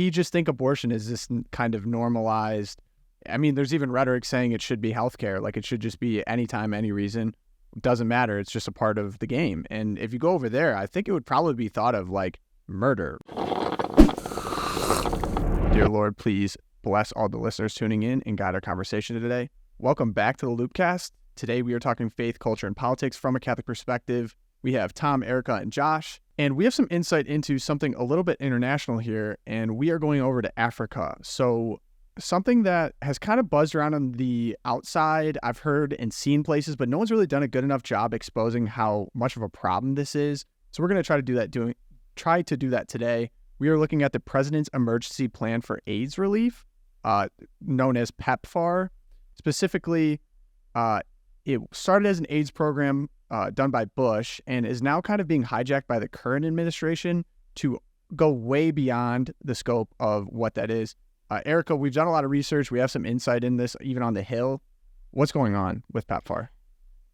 You just think abortion is this kind of normalized. I mean, there's even rhetoric saying it should be healthcare. Like, it should just be anytime, any reason. It doesn't matter. It's just a part of the game. And if you go over there, I think it would probably be thought of like murder. Dear Lord, please bless all the listeners tuning in and guide our conversation today. Welcome back to the LOOPcast. Today we are talking faith, culture, and politics from a Catholic perspective. We have Tom, Erica, and Josh, and we have some insight into something a little bit international here, and we are going over to Africa. So something that has kind of buzzed around on the outside, I've heard and seen places, but no one's really done a good enough job exposing how much of a problem this is. So we're going to try to do that today. We are looking at the President's Emergency Plan for AIDS Relief, known as PEPFAR. Specifically, it started as an AIDS program done by Bush and is now kind of being hijacked by the current administration to go way beyond the scope of what that is. Erica, we've done a lot of research. We have some insight in this, even on the Hill. What's going on with PEPFAR?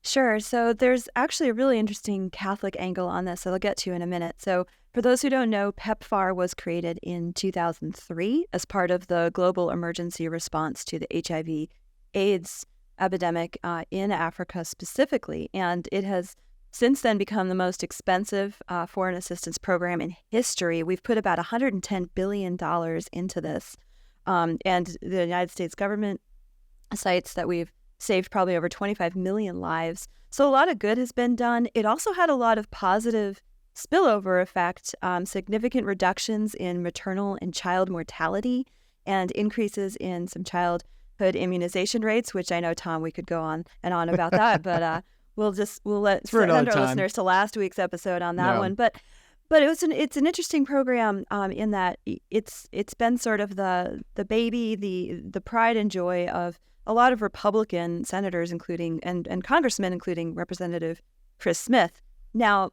Sure. So there's actually a really interesting Catholic angle on this that I'll get to in a minute. So for those who don't know, PEPFAR was created in 2003 as part of the global emergency response to the HIV/AIDS epidemic in Africa specifically. And it has since then become the most expensive foreign assistance program in history. We've put about $110 billion into this. And the United States government cites that we've saved probably over 25 million lives. So a lot of good has been done. It also had a lot of positive spillover effect, significant reductions in maternal and child mortality and increases in some childhood immunization rates, which I know, Tom, we could go on and on about that, but we'll let send our listeners to last week's episode on that one. But it's an interesting program in that it's been sort of the baby, the pride and joy of a lot of Republican senators, including and congressmen, including Representative Chris Smith. Now,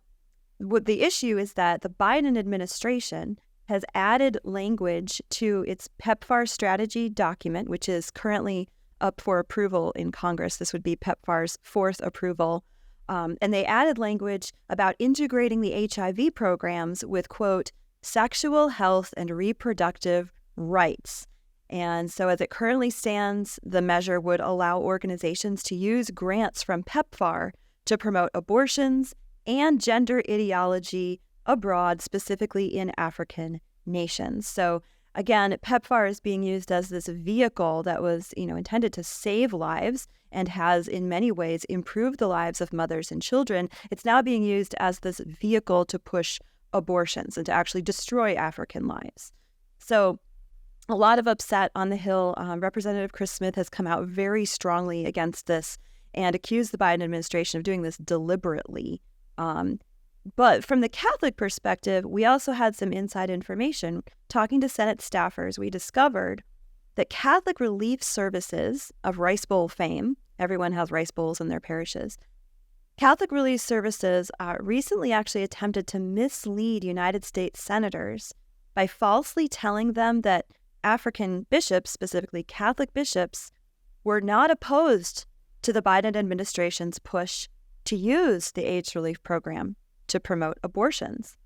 what the issue is that the Biden administration has added language to its PEPFAR strategy document, which is currently up for approval in Congress. This would be PEPFAR's fourth approval. And they added language about integrating the HIV programs with, quote, sexual health and reproductive rights. And so as it currently stands, the measure would allow organizations to use grants from PEPFAR to promote abortions and gender ideology abroad, specifically in African nations. So again, PEPFAR is being used as this vehicle that was, intended to save lives and has in many ways improved the lives of mothers and children. It's now being used as this vehicle to push abortions and to actually destroy African lives. So a lot of upset on the Hill. Representative Chris Smith has come out very strongly against this and accused the Biden administration of doing this deliberately. But from the Catholic perspective, we also had some inside information. Talking to Senate staffers, we discovered that Catholic Relief Services of Rice Bowl fame, everyone has rice bowls in their parishes, Catholic Relief Services recently actually attempted to mislead United States senators by falsely telling them that African bishops, specifically Catholic bishops, were not opposed to the Biden administration's push to use the AIDS relief program to promote abortions.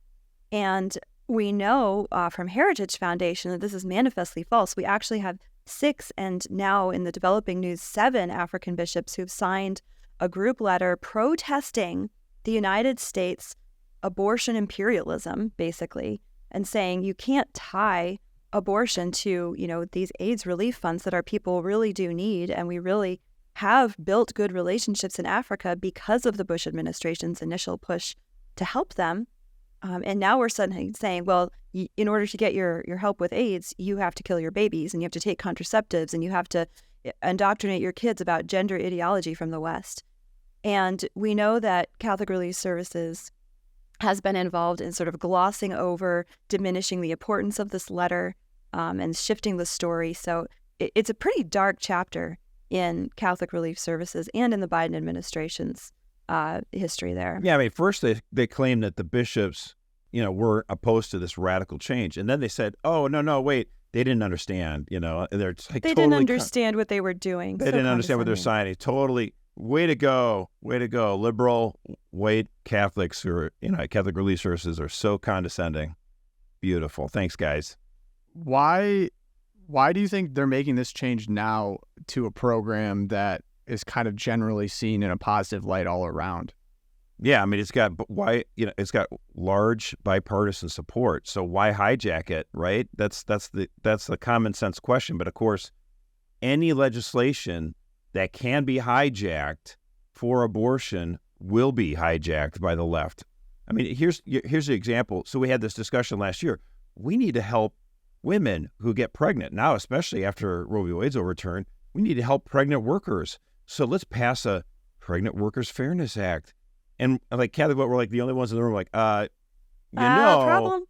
And we know from Heritage Foundation that this is manifestly false. We actually have 6, and now in the developing news, 7 African bishops who've signed a group letter protesting the United States abortion imperialism, basically, and saying you can't tie abortion to, these AIDS relief funds that our people really do need, and we really have built good relationships in Africa because of the Bush administration's initial push to help them. And now we're suddenly saying, well, in order to get your help with AIDS, you have to kill your babies and you have to take contraceptives and you have to indoctrinate your kids about gender ideology from the West. And we know that Catholic Relief Services has been involved in sort of glossing over, diminishing the importance of this letter and shifting the story. So it's a pretty dark chapter in Catholic Relief Services and in the Biden administration's history there. Yeah, I mean, first they claimed that the bishops, were opposed to this radical change. And then they said, oh, no, wait, they didn't understand, They're like, they didn't understand what they were doing. They didn't understand what they're signing. Totally. Way to go. Liberal, white Catholics who are, Catholic Relief Services are so condescending. Beautiful. Thanks, guys. why do you think they're making this change now to a program that is kind of generally seen in a positive light all around? Yeah, I mean, it's got large bipartisan support. So why hijack it, right? That's the common sense question. But of course, any legislation that can be hijacked for abortion will be hijacked by the left. I mean, here's the example. So we had this discussion last year. We need to help women who get pregnant now, especially after Roe v. Wade's overturned. We need to help pregnant workers. So let's pass a Pregnant Workers Fairness Act. And like CatholicVote, we're like the only ones in the room like, problem.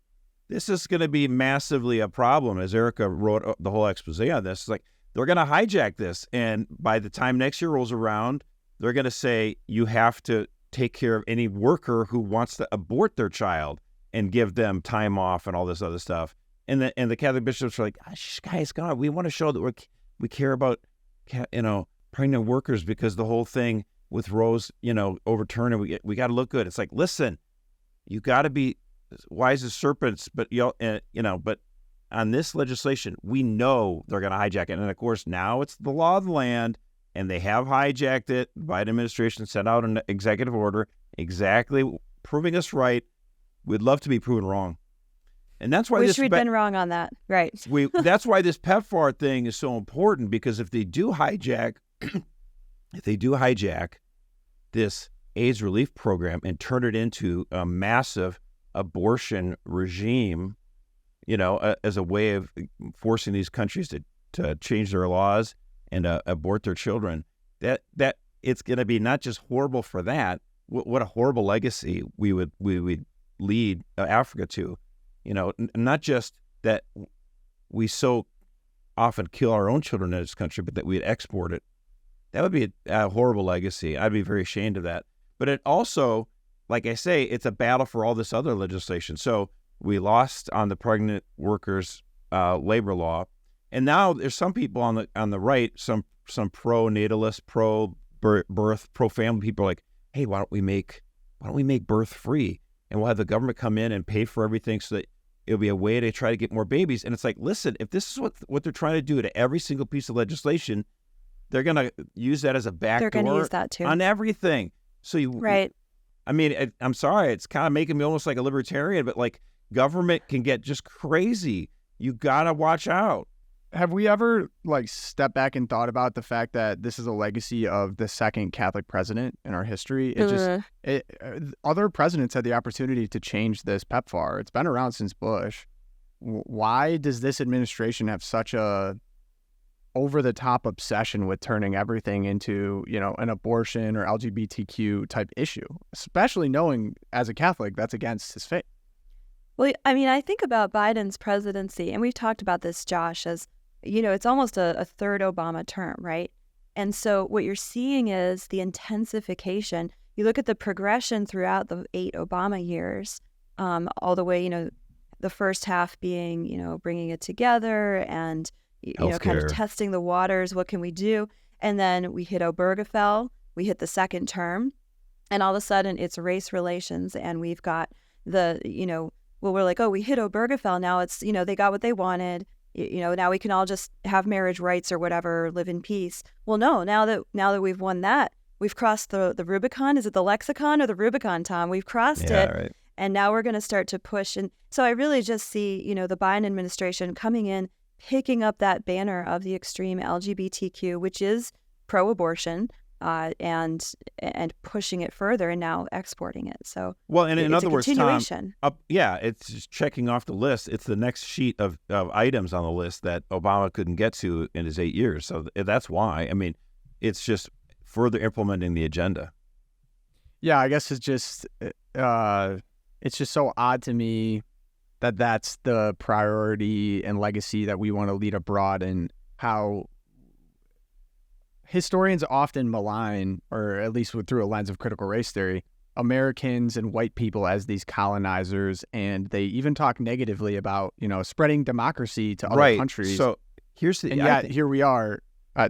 This is going to be massively a problem. As Erica wrote the whole expose on this, it's like they're going to hijack this. And by the time next year rolls around, they're going to say you have to take care of any worker who wants to abort their child and give them time off and all this other stuff. And the Catholic bishops are like, guys, God, we want to show that we care about, pregnant workers because the whole thing with Roe's, overturned, and we got to look good. It's like, listen, you got to be wise as serpents, but but on this legislation, we know they're going to hijack it. And of course, now it's the law of the land, and they have hijacked it. The Biden administration sent out an executive order exactly proving us right. We'd love to be proven wrong. And that's why we'd been wrong on that. Right. That's why this PEPFAR thing is so important, because if they do hijack this AIDS relief program and turn it into a massive abortion regime, as a way of forcing these countries to change their laws and abort their children, that it's going to be not just horrible for that. What a horrible legacy we would lead Africa to. Not just that we so often kill our own children in this country, but that we'd export it. That would be a horrible legacy. I'd be very ashamed of that. But it also, like I say, it's a battle for all this other legislation. So we lost on the pregnant workers' labor law, and now there's some people on the right, some pro-natalist, pro-birth, pro-family people are like, hey, why don't we make birth free, and we'll have the government come in and pay for everything so that it'll be a way to try to get more babies. And it's like, listen, if this is what they're trying to do to every single piece of legislation, they're going to use that as a backdoor. They're going to use that too on everything. So right. I mean, I'm sorry, it's kind of making me almost like a libertarian, but like government can get just crazy. You got to watch out. Have we ever stepped back and thought about the fact that this is a legacy of the second Catholic president in our history? Other presidents had the opportunity to change this PEPFAR. It's been around since Bush. Why does this administration have such a over-the-top obsession with turning everything into, an abortion or LGBTQ type issue, especially knowing as a Catholic that's against his faith? Well, I mean, I think about Biden's presidency, and we've talked about this, Josh, as it's almost a third Obama term, right? And so what you're seeing is the intensification. You look at the progression throughout the 8 Obama years, all the way, the first half being, bringing it together and, kind of testing the waters. What can we do? And then we hit Obergefell, we hit the second term, and all of a sudden it's race relations. And we've got we're like, oh, we hit Obergefell. Now it's, they got what they wanted. Now we can all just have marriage rights or whatever, live in peace. Well, no, now that we've won that, we've crossed the Rubicon. Is it the lexicon or the Rubicon, Tom? We've crossed it. Right. And now we're going to start to push. And so I really just see, the Biden administration coming in, picking up that banner of the extreme LGBTQ, which is pro-abortion, and pushing it further and now exporting it. So in other words, Tom, it's just checking off the list. It's the next sheet of items on the list that Obama couldn't get to in his 8 years. So that's why. I mean, it's just further implementing the agenda. Yeah, I guess it's just so odd to me that that's the priority and legacy that we want to lead abroad, and how historians often malign, or at least through a lens of critical race theory, Americans and white people as these colonizers, and they even talk negatively about, spreading democracy to other countries. So here's here we are. I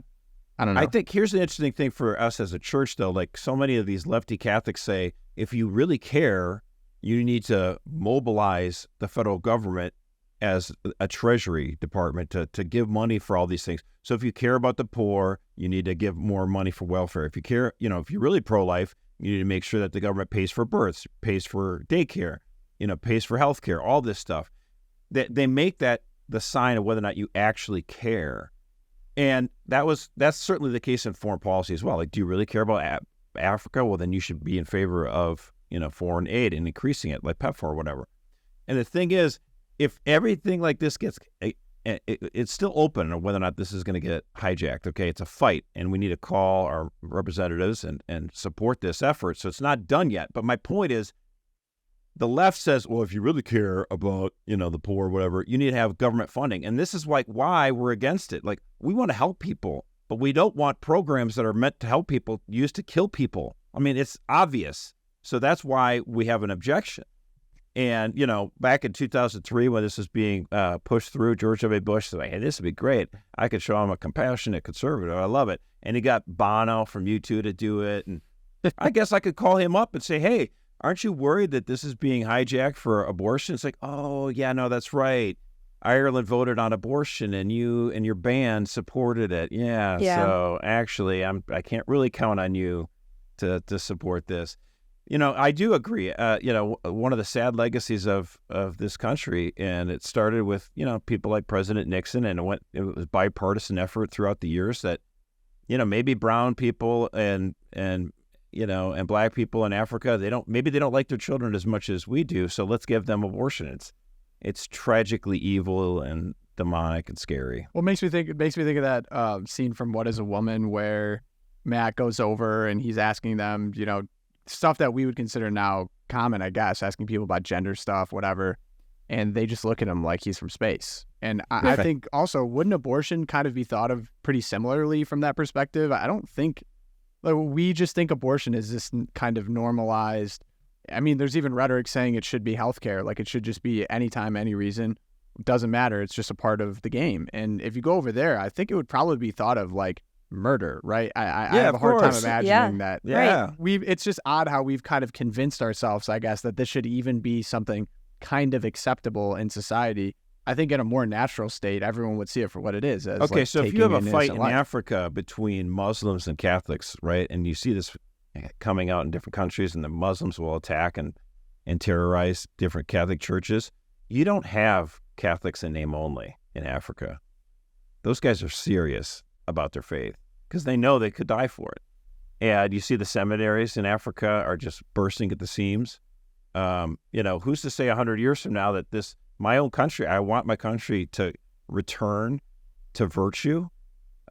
don't know. I think here's the interesting thing for us as a church, though. Like so many of these lefty Catholics say, if you really care, you need to mobilize the federal government as a treasury department to give money for all these things. So if you care about the poor, you need to give more money for welfare. If you care, if you're really pro-life, you need to make sure that the government pays for births, pays for daycare, pays for healthcare, all this stuff. They make that the sign of whether or not you actually care. And that's certainly the case in foreign policy as well. Like, do you really care about Africa? Well, then you should be in favor of, foreign aid and increasing it, like PEPFAR or whatever. And the thing is, if everything like this gets, it's still open on whether or not this is going to get hijacked. Okay, it's a fight, and we need to call our representatives and support this effort. So it's not done yet. But my point is, the left says, well, if you really care about, the poor or whatever, you need to have government funding. And this is why we're against it. Like, we want to help people, but we don't want programs that are meant to help people used to kill people. I mean, it's obvious. So that's why we have an objection. And, back in 2003, when this was being pushed through, George W. Bush said, hey, this would be great. I could show I'm a compassionate conservative. I love it. And he got Bono from U2 to do it. And I guess I could call him up and say, hey, aren't you worried that this is being hijacked for abortion? It's like, oh, yeah, no, that's right. Ireland voted on abortion, and you and your band supported it. Yeah. So actually, I can't really count on you to support this. I do agree. One of the sad legacies of this country, and it started with, people like President Nixon, and it was bipartisan effort throughout the years that, maybe brown people and black people in Africa, they don't like their children as much as we do. So let's give them abortion. It's tragically evil and demonic and scary. Well, it makes me think of that scene from What Is a Woman, where Matt goes over and he's asking them, stuff that we would consider now common, I guess, asking people about gender stuff, whatever. And they just look at him like he's from space. And I think also, wouldn't abortion kind of be thought of pretty similarly from that perspective? I don't think, we just think abortion is this kind of normalized. I mean, there's even rhetoric saying it should be healthcare. Like, it should just be anytime, any reason. It doesn't matter. It's just a part of the game. And if you go over there, I think it would probably be thought of like murder, right? I have a hard time imagining that. Yeah. It's just odd how we've kind of convinced ourselves, I guess, that this should even be something kind of acceptable in society. I think in a more natural state, everyone would see it for what it is. As, okay, like, so if you have a fight in life. Africa between Muslims and Catholics, right, and you see this coming out in different countries, and the Muslims will attack and terrorize different Catholic churches, you don't have Catholics in name only in Africa. Those guys are serious about their faith because they know they could die for it. And you see the seminaries in Africa are just bursting at the seams. Who's to say 100 years from now that my own country, I want my country to return to virtue?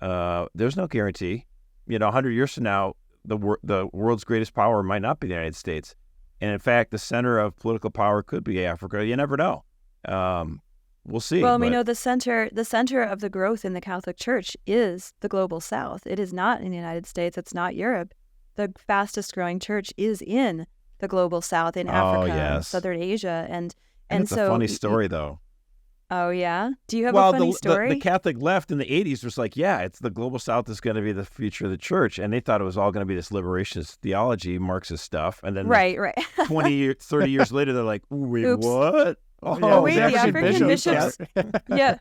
There's no guarantee. 100 years from now, the world's greatest power might not be the United States. And in fact, the center of political power could be Africa. You never know. We'll see. Well, we know the center of the growth in the Catholic Church is the global South. It is not in the United States. It's not Europe. The fastest growing church is in the global South, in Africa, and Southern Asia, and it's so a funny story though. Oh yeah, do you have a funny story? The Catholic left in the 80s was like, yeah, it's the global South is going to be the future of the church, and they thought it was all going to be this liberationist theology, Marxist stuff, and then right, 30 years later, they're like, wait, oops. What? Oh, wait, the African bishops. Yeah.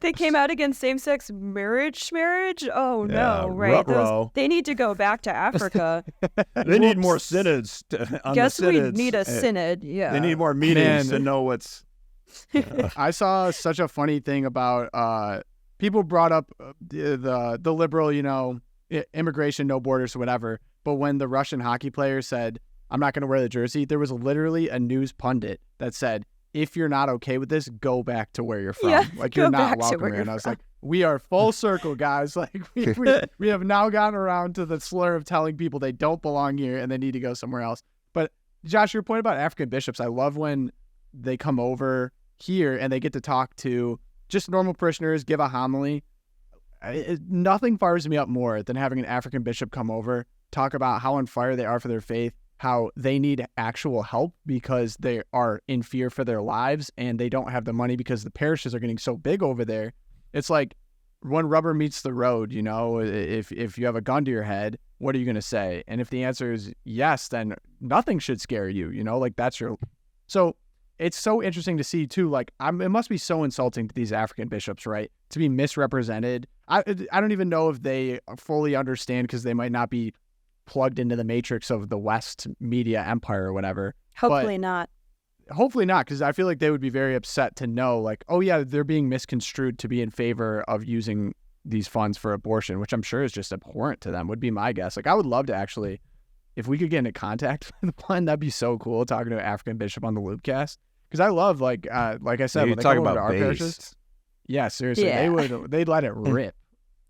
They came out against same-sex marriage. Oh, no, right. They need to go back to Africa. They need more synods. Guess we need a synod, yeah. They need more meetings to know what's... I saw such a funny thing about people brought up the liberal, immigration, no borders, whatever. But when the Russian hockey player said, I'm not going to wear the jersey, there was literally a news pundit that said, if you're not okay with this, go back to where you're from. Yeah, like, you're not welcome here. And I was like, we are full circle, guys. Like, we have now gotten around to the slur of telling people they don't belong here and they need to go somewhere else. But Josh, your point about African bishops, I love when they come over here and they get to talk to just normal parishioners, give a homily. Nothing fires me up more than having an African bishop come over, talk about how on fire they are for their faith, how they need actual help because they are in fear for their lives and they don't have the money because the parishes are getting so big over there. It's like when rubber meets the road, if you have a gun to your head, what are you going to say? And if the answer is yes, then nothing should scare you, like that's your... So it's so interesting to see too. Like, it must be so insulting to these African bishops, right, to be misrepresented. I don't even know if they fully understand, because they might not be plugged into the matrix of the West media empire or whatever. Hopefully not. Hopefully not, because I feel like they would be very upset to know, like, oh yeah, they're being misconstrued to be in favor of using these funds for abortion, which I'm sure is just abhorrent to them, would be my guess. Like, I would love to actually, if we could get into contact with one, that'd be so cool, talking to an African bishop on the Loopcast. Because I love, like I said, when they come over to our parishes, yeah, seriously, they'd let it rip.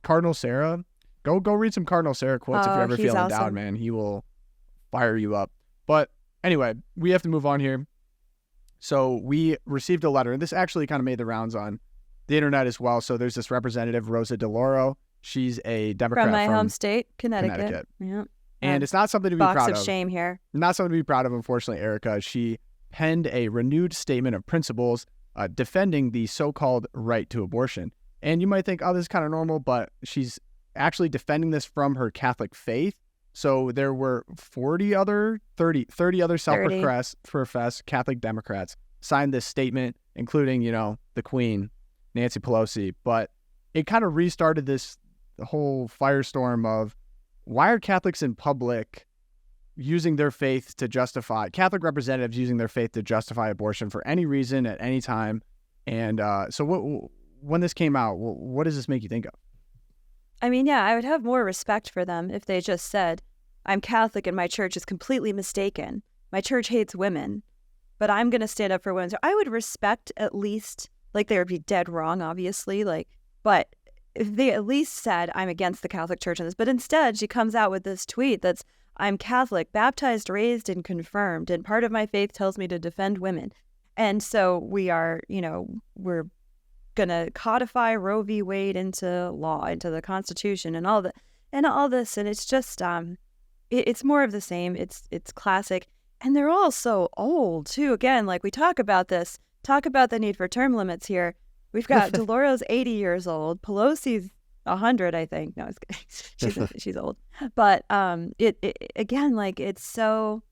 Cardinal Sarah, go read some Cardinal Sarah quotes if you're ever feeling down, man. He will fire you up. But anyway, we have to move on here. So we received a letter, and this actually kind of made the rounds on the internet as well. So there's this representative, Rosa DeLauro. She's a Democrat from my home state, Connecticut. Yeah. And it's not something to be proud of. Box of shame here. Not something to be proud of, unfortunately, Erica. She penned a renewed statement of principles defending the so-called right to abortion. And you might think, oh, this is kind of normal, but she's actually defending this from her Catholic faith. So there were 30 other self-professed Catholic Democrats signed this statement, including, the Queen, Nancy Pelosi. But it kind of restarted this whole firestorm of, why are Catholics in public using their faith to justify, Catholic representatives using their faith to justify abortion for any reason at any time? And so when this came out, what does this make you think of? I mean, yeah, I would have more respect for them if they just said, I'm Catholic and my church is completely mistaken. My church hates women, but I'm going to stand up for women. So I would respect at least, like, they would be dead wrong, obviously, but if they at least said, I'm against the Catholic Church on this. But instead, she comes out with this tweet that's, I'm Catholic, baptized, raised, and confirmed, and part of my faith tells me to defend women. And so we are, we're going to codify Roe v. Wade into law, into the Constitution, and all this. And it's just, it's more of the same. It's classic. And they're all so old, too. Again, like, we talk about the need for term limits here. We've got Doloro's 80 years old. Pelosi's 100, I think. No, she's old. But again, like, it's so,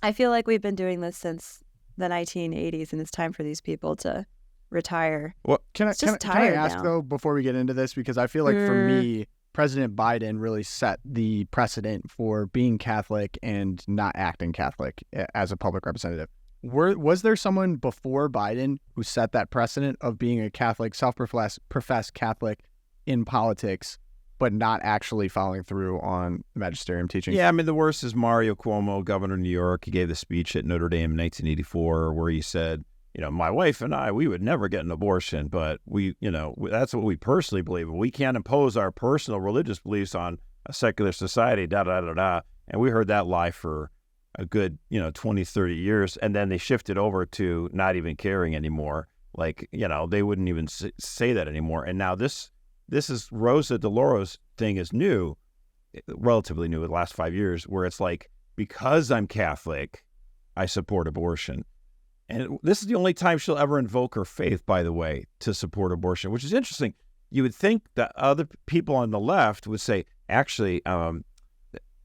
I feel like we've been doing this since the 1980s, and it's time for these people to retire. Well, can I ask now, though, before we get into this, because I feel like for me, President Biden really set the precedent for being Catholic and not acting Catholic as a public representative. Was there someone before Biden who set that precedent of being a Catholic, self-professed Catholic in politics, but not actually following through on the magisterium teaching? Yeah, I mean, the worst is Mario Cuomo, governor of New York. He gave the speech at Notre Dame in 1984 where he said, my wife and I, we would never get an abortion, but that's what we personally believe. We can't impose our personal religious beliefs on a secular society, da-da-da-da. And we heard that lie for a good, 20, 30 years. And then they shifted over to not even caring anymore. Like, they wouldn't even say that anymore. And now this is Rosa DeLauro's thing is new, relatively new in the last 5 years, where it's like, because I'm Catholic, I support abortion. And this is the only time she'll ever invoke her faith, by the way, to support abortion, which is interesting. You would think that other people on the left would say, actually,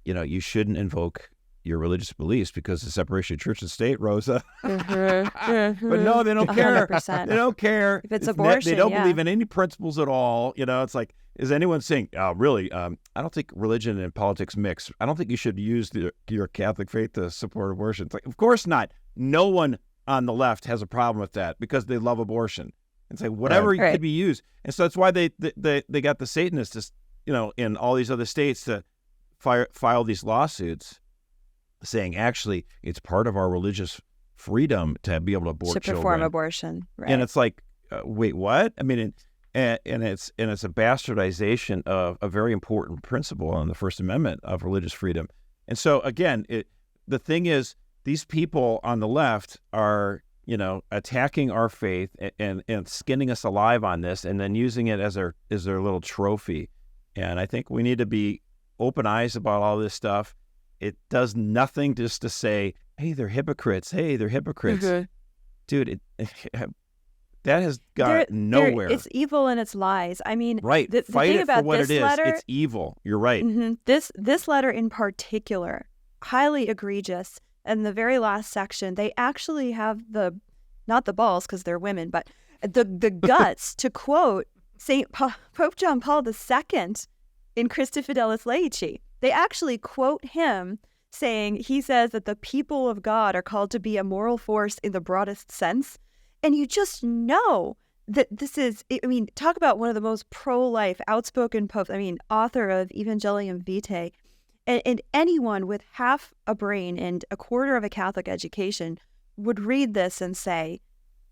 you shouldn't invoke your religious beliefs because of the separation of church and state, Rosa. But no, they don't care. 100%. They don't care. If it's abortion, they don't believe in any principles at all. It's like, is anyone saying, really, I don't think religion and politics mix. I don't think you should use your Catholic faith to support abortion. It's like, of course not. No one on the left has a problem with that because they love abortion. And say whatever could be used. And so that's why they got the Satanists, in all these other states to file these lawsuits saying, actually, it's part of our religious freedom to be able to abort children. To perform abortion. Right. And it's like, wait, what? I mean, and it's a bastardization of a very important principle on the First Amendment of religious freedom. And so, again, the thing is, these people on the left are, attacking our faith and skinning us alive on this and then using it as their little trophy. And I think we need to be open eyes about all this stuff. It does nothing just to say, hey, they're hypocrites. Hey, they're hypocrites. Mm-hmm. Dude, that has got nowhere. It's evil and it's lies. I mean, right. The Fight thing it about for what this it is. letter, it's evil. You're right. Mm-hmm, this letter in particular, highly egregious. And the very last section, they actually have the not the balls because they're women, but the guts to quote Pope John Paul II in Christi Fidelis Laici. They actually quote him saying, he says that the people of God are called to be a moral force in the broadest sense. And you just know that this is, I mean, talk about one of the most pro-life, outspoken popes, I mean, author of Evangelium Vitae. And anyone with half a brain and a quarter of a Catholic education would read this and say,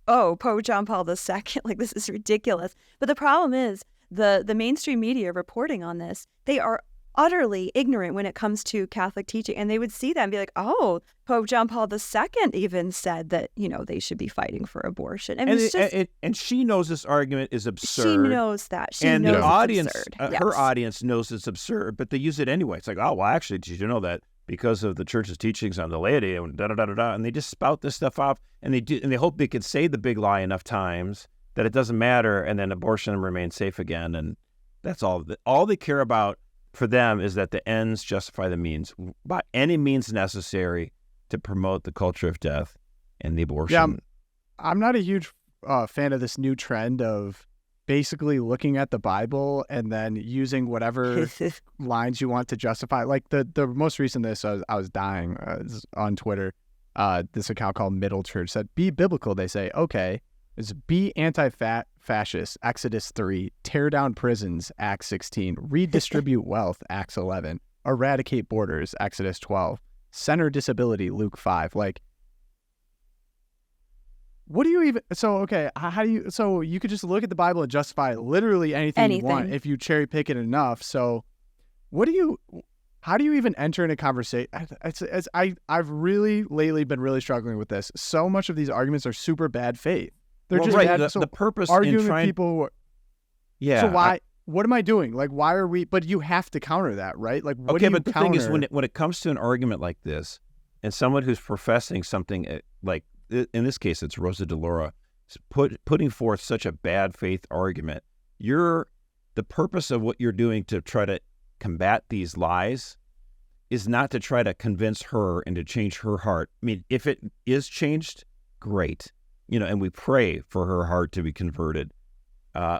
oh, Pope John Paul II, like, this is ridiculous. But the problem is the mainstream media reporting on this, they are utterly ignorant when it comes to Catholic teaching. And they would see that and be like, oh, Pope John Paul II even said that, they should be fighting for abortion. I mean, and she knows this argument is absurd. She knows that. She and knows the audience, it's absurd. her audience knows it's absurd, but they use it anyway. It's like, oh, well, actually, did you know that because of the church's teachings on the laity and da-da-da-da-da, and they just spout this stuff off, and they hope they can say the big lie enough times that it doesn't matter, and then abortion remains safe again, and that's all. All they care about for them is that the ends justify the means by any means necessary to promote the culture of death and the abortion. Yeah, I'm not a huge fan of this new trend of basically looking at the Bible and then using whatever lines you want to justify. Like the most recent this, I was dying on Twitter. This account called Middle Church said, be biblical. They say, okay, is be anti-fascist, Exodus 3, tear down prisons, Acts 16, redistribute wealth, Acts 11, eradicate borders, Exodus 12, center disability, Luke 5. Like, what do you even, so, okay, how do you, so you could just look at the Bible and justify literally anything you want if you cherry pick it enough. So how do you even enter in a conversation? I've really lately been really struggling with this. So much of these arguments are super bad faith. They're just right. bad. The purpose arguing in trying, with people. Yeah. So why? What am I doing? Like, why are we? But you have to counter that, right? Like, what do you but the counter? thing is, when it comes to an argument like this, and someone who's professing something like, in this case, it's Rosa DeLauro, putting forth such a bad faith argument, the purpose of what you're doing to try to combat these lies is not to try to convince her and to change her heart. I mean, if it is changed, great. And we pray for her heart to be converted.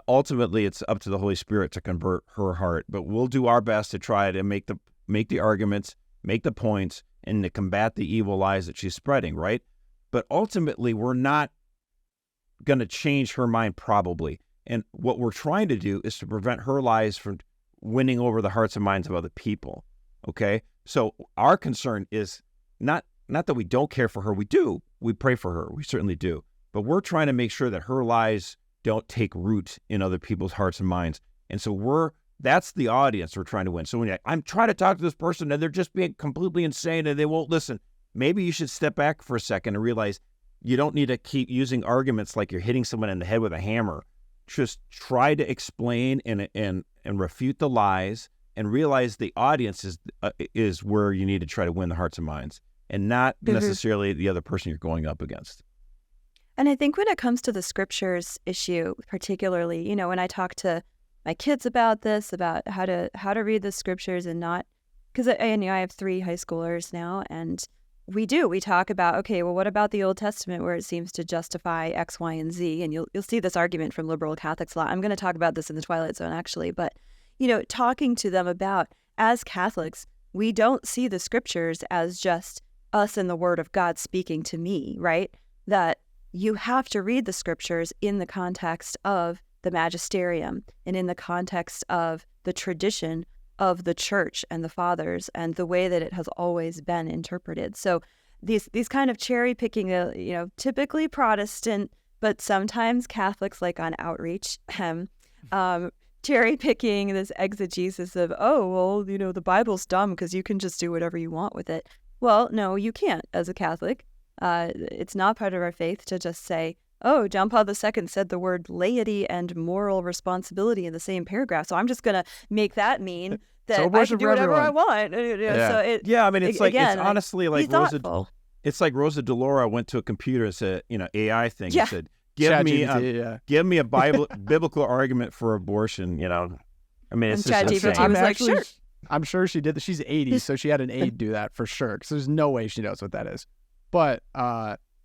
Ultimately, it's up to the Holy Spirit to convert her heart, but we'll do our best to try to make the arguments, make the points, and to combat the evil lies that she's spreading, right? But ultimately, we're not going to change her mind, probably. And what we're trying to do is to prevent her lies from winning over the hearts and minds of other people, okay? So our concern is not that we don't care for her. We do. We pray for her. We certainly do. But we're trying to make sure that her lies don't take root in other people's hearts and minds. And so that's the audience we're trying to win. So when I'm trying to talk to this person and they're just being completely insane and they won't listen, maybe you should step back for a second and realize you don't need to keep using arguments like you're hitting someone in the head with a hammer. Just try to explain and refute the lies and realize the audience is where you need to try to win the hearts and minds, and not necessarily the other person you're going up against. And I think when it comes to the scriptures issue, particularly, when I talk to my kids about this, about how to read the scriptures and not, because I have 3 high schoolers now, and we talk about, okay, well, what about the Old Testament where it seems to justify X, Y, and Z? And you'll see this argument from liberal Catholics a lot. I'm going to talk about this in the Twilight Zone, actually, but talking to them about, as Catholics, we don't see the scriptures as just us and the Word of God speaking to me, right? That you have to read the scriptures in the context of the magisterium and in the context of the tradition of the church and the fathers and the way that it has always been interpreted. So these kind of cherry picking, typically Protestant, but sometimes Catholics, like on outreach, cherry picking this exegesis of, the Bible's dumb because you can just do whatever you want with it. Well, no, you can't as a Catholic. It's not part of our faith to just say, oh, John Paul II said the word laity and moral responsibility in the same paragraph, so I'm just going to make that mean that I can do whatever I want. Yeah. I mean, it's like, again, it's honestly like Rosa DeLauro went to a computer and said, AI thing, and said, give me a biblical argument for abortion, I mean, it's just insane. Was like, sure. I'm sure she did. She's 80, so she had an aide do that for sure, because there's no way she knows what that is. But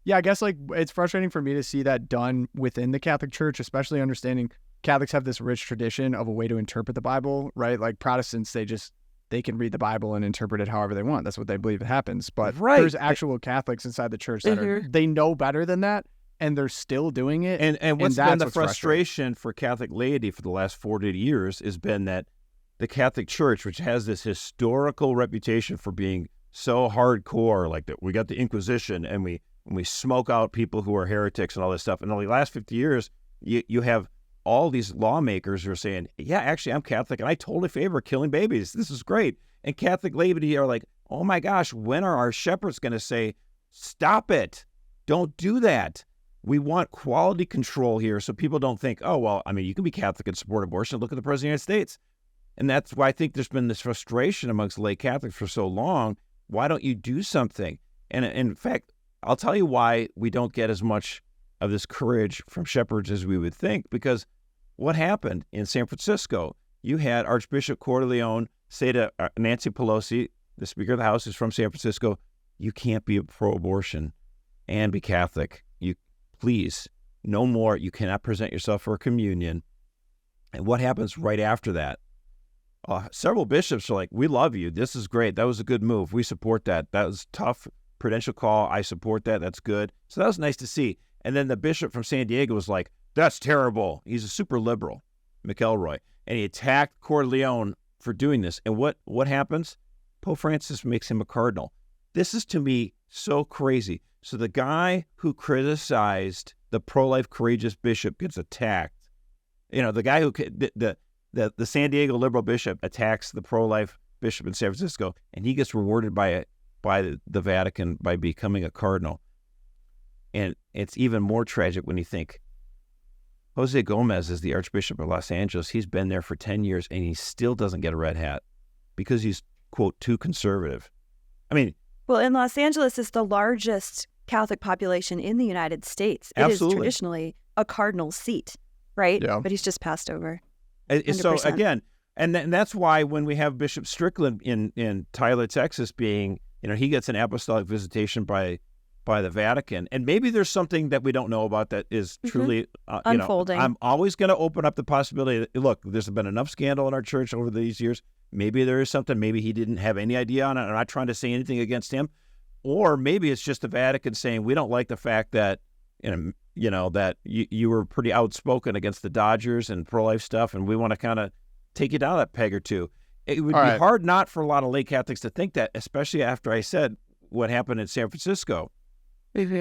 Yeah, I guess like it's frustrating for me to see that done within the Catholic Church, especially understanding Catholics have this rich tradition of a way to interpret the Bible, right? Like Protestants, they can read the Bible and interpret it however they want. That's what they believe happens. But there's actual Catholics inside the church that they know better than that, and they're still doing it. And what's been the frustration for Catholic laity for the last 40 years has been that the Catholic Church, which has this historical reputation for being so hardcore, like that we got the Inquisition and we smoke out people who are heretics and all this stuff. And in the last 50 years, you have all these lawmakers who are saying, yeah, actually, I'm Catholic, and I totally favor killing babies. This is great. And Catholic laity are like, oh my gosh, when are our shepherds going to say, stop it, don't do that? We want quality control here so people don't think, oh, well, I mean, you can be Catholic and support abortion. Look at the President of the United States. And that's why I think there's been this frustration amongst lay Catholics for so long. Why don't you do something? And in fact, I'll tell you why we don't get as much of this courage from shepherds as we would think, because what happened in San Francisco, you had Archbishop Corleone say to Nancy Pelosi, the Speaker of the House is from San Francisco, you can't be pro-abortion and be Catholic. You please, no more. You cannot present yourself for a communion. And what happens right after that? Several bishops are like, we love you. This is great. That was a good move. We support that. That was a tough prudential call. I support that. That's good. So that was nice to see. And then the bishop from San Diego was like, that's terrible. He's a super liberal, McElroy. And he attacked Corleone for doing this. And what happens? Pope Francis makes him a cardinal. This is, to me, so crazy. So the guy who criticized the pro-life courageous bishop gets attacked. You know, the guy who, the San Diego liberal bishop attacks the pro-life bishop in San Francisco, and he gets rewarded by the Vatican by becoming a cardinal. And it's even more tragic when you think, Jose Gomez is the Archbishop of Los Angeles. He's been there for 10 years, and he still doesn't get a red hat because he's, quote, too conservative. I mean... Well, in Los Angeles is the largest Catholic population in the United States. It is traditionally a cardinal seat, right? Yeah. But he's just passed over. 100%. So, again, and that's why when we have Bishop Strickland in Tyler, Texas, being, you know, he gets an apostolic visitation by the Vatican, and maybe there's something that we don't know about that is truly unfolding. You know, I'm always going to open up the possibility that, look, there's been enough scandal in our church over these years. Maybe there is something. Maybe he didn't have any idea on it. I'm not trying to say anything against him. Or maybe it's just the Vatican saying, we don't like the fact that, you know, that you were pretty outspoken against the Dodgers and pro-life stuff, and we want to kind of take you down that peg or two. It would be hard not for a lot of lay Catholics to think that, especially after I said what happened in San Francisco.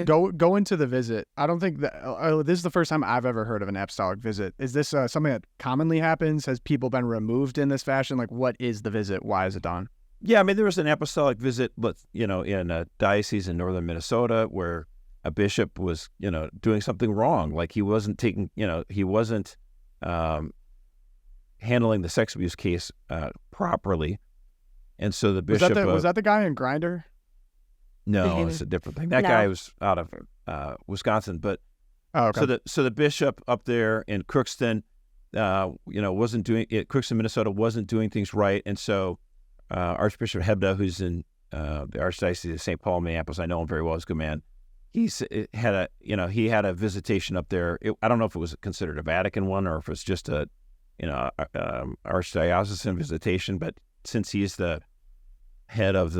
Go into the visit. I don't think that this is the first time I've ever heard of an apostolic visit. Is this something that commonly happens? Has people been removed in this fashion? Like, what is the visit? Why is it done? Yeah, I mean, there was an apostolic visit, you know, in a diocese in northern Minnesota where a bishop was, you know, doing something wrong. Like he wasn't taking, you know, he wasn't handling the sex abuse case properly. And so the bishop... Was that the guy in Grindr? No, it's a different thing. That guy was out of Wisconsin, but so the bishop up there in Crookston, you know, wasn't doing it. Crookston, Minnesota, wasn't doing things right, and so Archbishop Hebda, who's in the Archdiocese of St. Paul, Minneapolis, I know him very well. He's a good man. He had a visitation up there. I don't know if it was considered a Vatican one or if it's just a, you know, archdiocesan visitation. But since he's the head of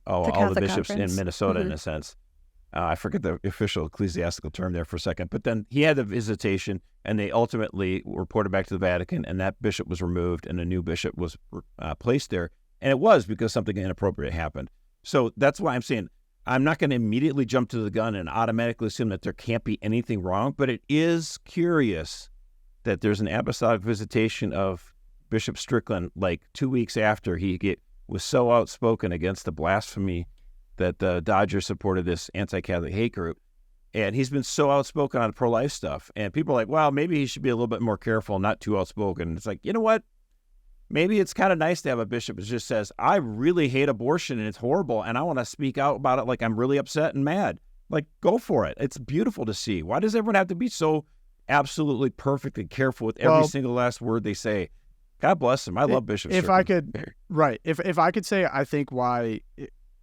all the bishops in Minnesota, in a sense. I forget the official ecclesiastical term there for a second. But then he had the visitation, and they ultimately reported back to the Vatican, and that bishop was removed, and a new bishop was placed there. And it was because something inappropriate happened. So that's why I'm saying I'm not going to immediately jump to the gun and automatically assume that there can't be anything wrong. But it is curious that there's an apostolic visitation of Bishop Strickland like 2 weeks after he was so outspoken against the blasphemy that the Dodgers supported this anti-Catholic hate group. And he's been so outspoken on pro-life stuff. And people are like, well, maybe he should be a little bit more careful, not too outspoken. And it's like, you know what? Maybe it's kind of nice to have a bishop who just says, I really hate abortion and it's horrible, and I want to speak out about it like I'm really upset and mad. Like, go for it. It's beautiful to see. Why does everyone have to be so absolutely perfect and careful with every single last word they say? God bless him. I love Bishop Strickland. If I could say, I think why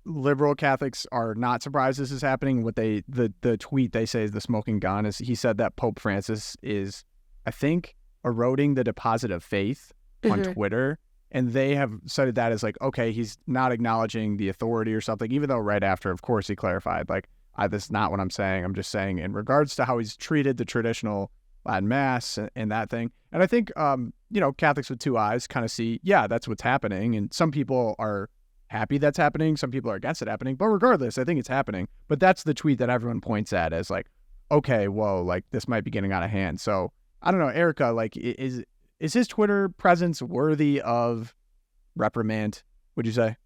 liberal Catholics are not surprised this is happening. What the tweet they say is the smoking gun is he said that Pope Francis is, I think, eroding the deposit of faith on Twitter. And they have cited that as like, okay, he's not acknowledging the authority or something, even though right after, of course, he clarified, like, this is not what I'm saying. I'm just saying in regards to how he's treated the traditional Latin Mass and that thing. And I think, Catholics with two eyes kind of see, yeah, that's what's happening. And some people are happy that's happening. Some people are against it happening. But regardless, I think it's happening. But that's the tweet that everyone points at as like, okay, whoa, like this might be getting out of hand. So I don't know, Erica, like, is his Twitter presence worthy of reprimand, would you say?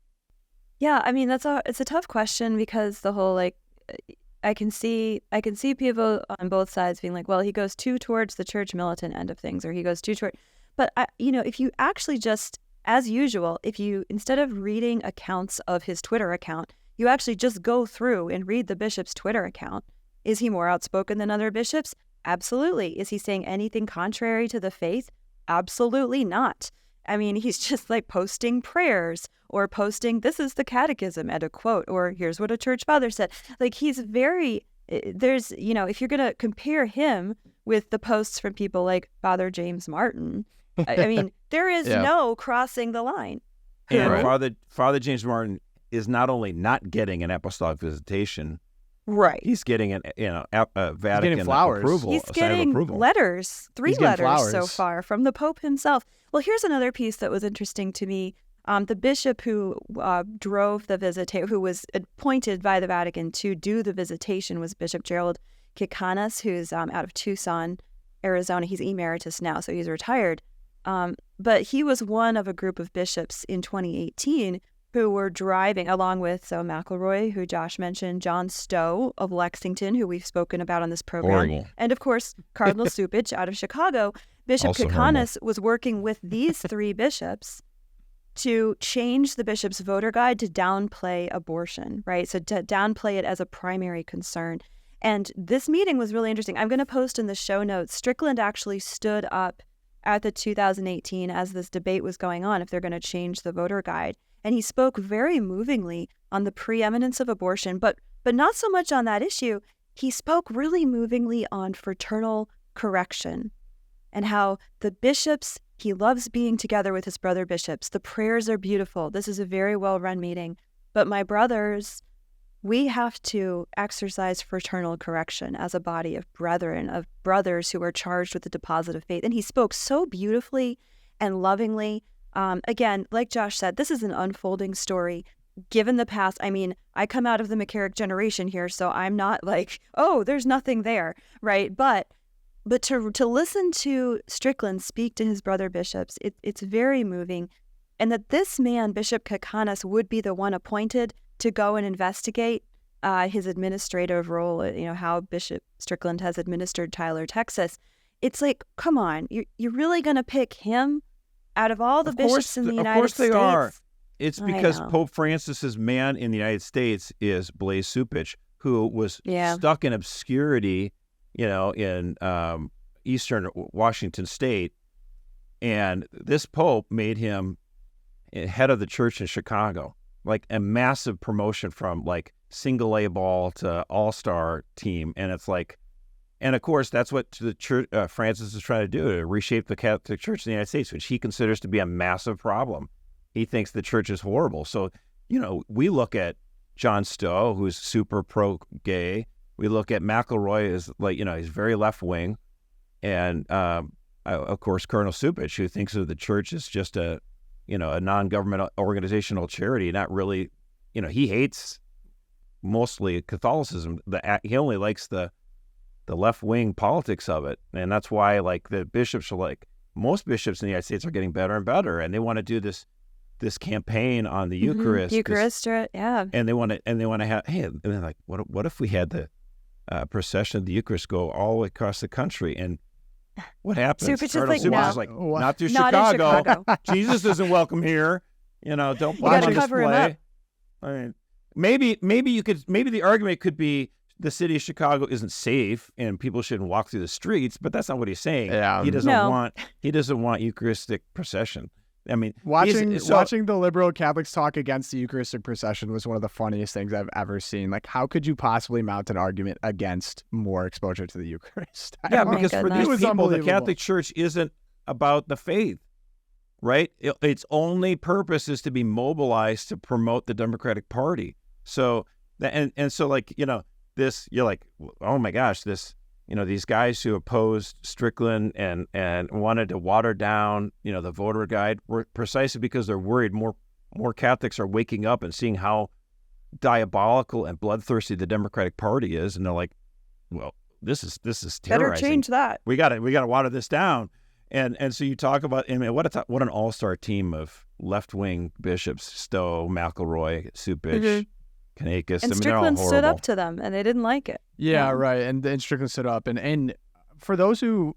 Yeah, I mean, it's a tough question because the whole, like, I can see people on both sides being like, well, he goes too towards the church militant end of things, or he goes too toward, but if you actually just, as usual, if you, instead of reading accounts of his Twitter account, you actually just go through and read the bishop's Twitter account. Is he more outspoken than other bishops? Absolutely. Is he saying anything contrary to the faith? Absolutely not. I mean, he's just like posting prayers or posting, this is the catechism and a quote, or here's what a church father said. Like, he's very, there's, if you're going to compare him with the posts from people like Father James Martin, I mean, there is no crossing the line. And Father James Martin is not only not getting an apostolic visitation, right? He's getting Vatican approval. He's getting letters, three letters so far from the Pope himself. Well, here's another piece that was interesting to me. The bishop who drove the visitation, who was appointed by the Vatican to do the visitation, was Bishop Gerald Kikanis, who's out of Tucson, Arizona. He's emeritus now, so he's retired. But he was one of a group of bishops in 2018 who were driving, along with McElroy, who Josh mentioned, John Stowe of Lexington, who we've spoken about on this program, Horrible. And of course, Cardinal Cupich out of Chicago. Bishop Kikanis was working with these three bishops to change the bishop's voter guide to downplay abortion, right? So to downplay it as a primary concern. And this meeting was really interesting. I'm going to post in the show notes. Strickland actually stood up at the 2018 as this debate was going on if they're going to change the voter guide. And he spoke very movingly on the preeminence of abortion, but not so much on that issue. He spoke really movingly on fraternal correction and how the bishops, he loves being together with his brother bishops. The prayers are beautiful. This is a very well-run meeting. But my brothers, we have to exercise fraternal correction as a body of brethren, of brothers who are charged with the deposit of faith. And he spoke so beautifully and lovingly. Again, like Josh said, this is an unfolding story. Given the past, I mean, I come out of the McCarrick generation here, so I'm not like, oh, there's nothing there, right? But to listen to Strickland speak to his brother bishops, it's very moving. And that this man, Bishop Kikanis, would be the one appointed to go and investigate his administrative role, how Bishop Strickland has administered Tyler, Texas. It's like, come on, you're really going to pick him out of all the bishops in the United States? Of course they are. It's because Pope Francis's man in the United States is Blaise Cupich, who was stuck in obscurity, in eastern Washington State. And this Pope made him head of the church in Chicago, like a massive promotion from like single A ball to all-star team. And it's like, and of course, that's what the church, Francis is trying to do, to reshape the Catholic Church in the United States, which he considers to be a massive problem. He thinks the church is horrible. So, we look at John Stowe, who's super pro-gay. We look at McElroy as he's very left-wing. And, of course, Colonel Cupich, who thinks of the church as just a non-governmental organizational charity, not really, he hates mostly Catholicism. He only likes the left-wing politics of it. And that's why, the bishops are most bishops in the United States are getting better and better. And they want to do this campaign on the Eucharist. And they want to have, and they're like, what if we had the procession of the Eucharist go all the way across the country? And what happens? Cupich is like, not through not Chicago. in Chicago. Jesus isn't welcome here. Don't You put him gotta on cover him display. up. I mean, maybe the argument could be the city of Chicago isn't safe and people shouldn't walk through the streets, but that's not what he's saying. Yeah. He doesn't want Eucharistic procession. I mean, watching the liberal Catholics talk against the Eucharistic procession was one of the funniest things I've ever seen. Like, how could you possibly mount an argument against more exposure to the Eucharist? Yeah, because for these people, the Catholic Church isn't about the faith, right? Its only purpose is to be mobilized to promote the Democratic Party. So, so like, this, you're like, oh my gosh, this, these guys who opposed Strickland and wanted to water down, the voter guide, were precisely because they're worried more Catholics are waking up and seeing how diabolical and bloodthirsty the Democratic Party is, and they're like, well, this is terrorizing. Better change that. We got to water this down. And so you talk about, what an all-star team of left-wing bishops: Stowe, McElroy, Supich, Kanakis. And Strickland stood up to them, and they didn't like it. Yeah, right. And Strickland stood up. And for those who,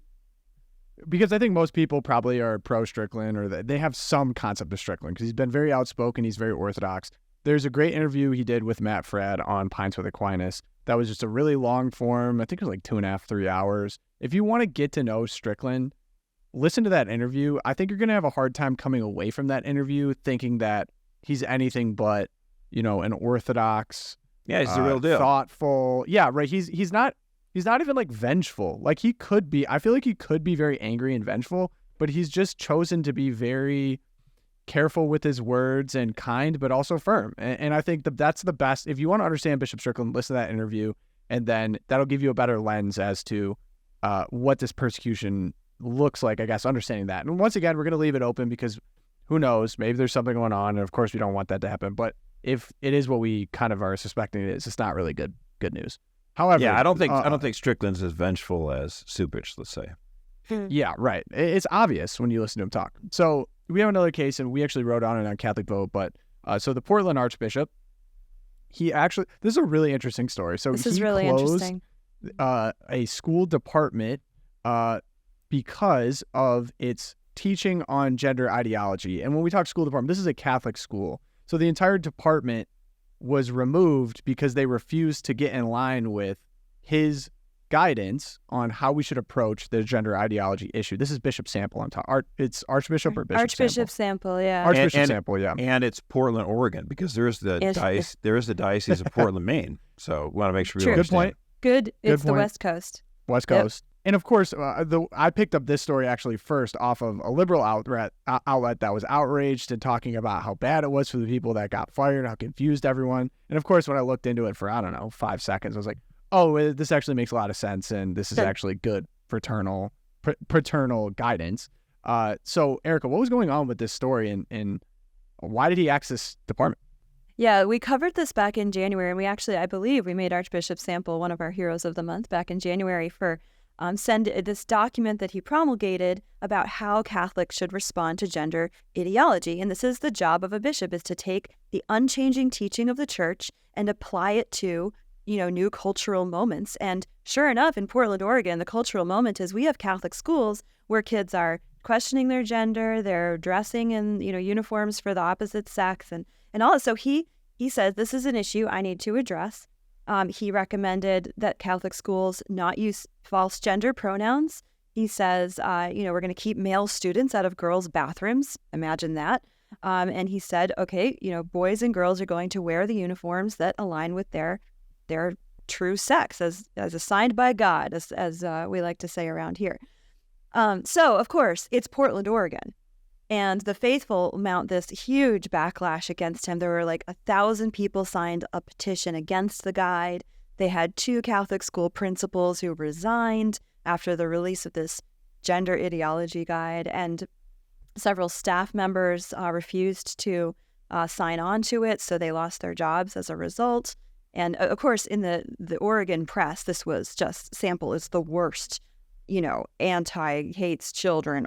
because I think most people probably are pro-Strickland, or they have some concept of Strickland, because he's been very outspoken, he's very orthodox. There's a great interview he did with Matt Fradd on Pints with Aquinas. That was just a really long form. I think it was like 2.5, 3 hours. If you want to get to know Strickland, listen to that interview. I think you're going to have a hard time coming away from that interview thinking that he's anything but, an orthodox, he's the real deal, thoughtful. Yeah, right. He's not even like vengeful. Like he could be. I feel like he could be very angry and vengeful, but he's just chosen to be very careful with his words and kind, but also firm. And I think that's the best. If you want to understand Bishop Strickland, listen to that interview, and then that'll give you a better lens as to what this persecution looks like, I guess, understanding that. And once again, we're going to leave it open because who knows, maybe there's something going on, and of course we don't want that to happen. But if it is what we kind of are suspecting it is, it's not really good news. However, I don't think Strickland's as vengeful as Supich, let's say. Yeah, right. It's obvious when you listen to him talk. So we have another case, and we actually wrote on it on CatholicVote, but so the Portland Archbishop, this is a really interesting story. So this is really interesting. A school department because of its teaching on gender ideology. And when we talk school department, this is a Catholic school. So the entire department was removed because they refused to get in line with his guidance on how we should approach the gender ideology issue. This is Bishop Sample on top. It's Archbishop or Bishop Archbishop Sample, yeah. Archbishop Sample, yeah. And it's Portland, Oregon, because there is the Diocese of Portland, Maine. So we want to make sure we understand. Good point. Good. It's the West Coast. West Coast. And of course, I picked up this story actually first off of a liberal outlet that was outraged and talking about how bad it was for the people that got fired, how confused everyone. And of course, when I looked into it for, 5 seconds, I was like, oh, this actually makes a lot of sense, and this is actually good paternal guidance. So, Erica, what was going on with this story, and why did he axe this department? Yeah, we covered this back in January, and I believe we made Archbishop Sample one of our heroes of the month back in January for send this document that he promulgated about how Catholics should respond to gender ideology. And this is the job of a bishop, is to take the unchanging teaching of the church and apply it to, new cultural moments. And sure enough, in Portland, Oregon, the cultural moment is we have Catholic schools where kids are questioning their gender, they're dressing in, uniforms for the opposite sex and all. So he says, this is an issue I need to address. He recommended that Catholic schools not use false gender pronouns. He says, we're going to keep male students out of girls' bathrooms. Imagine that. And he said, okay, boys and girls are going to wear the uniforms that align with their true sex as assigned by God, as we like to say around here. So, of course, it's Portland, Oregon. And the faithful mount this huge backlash against him. There were like 1,000 people signed a petition against the guide. They had 2 Catholic school principals who resigned after the release of this gender ideology guide, and several staff members refused to sign on to it, so they lost their jobs as a result. And of course, in the Oregon press, this was just Sample is the worst, anti-hates children,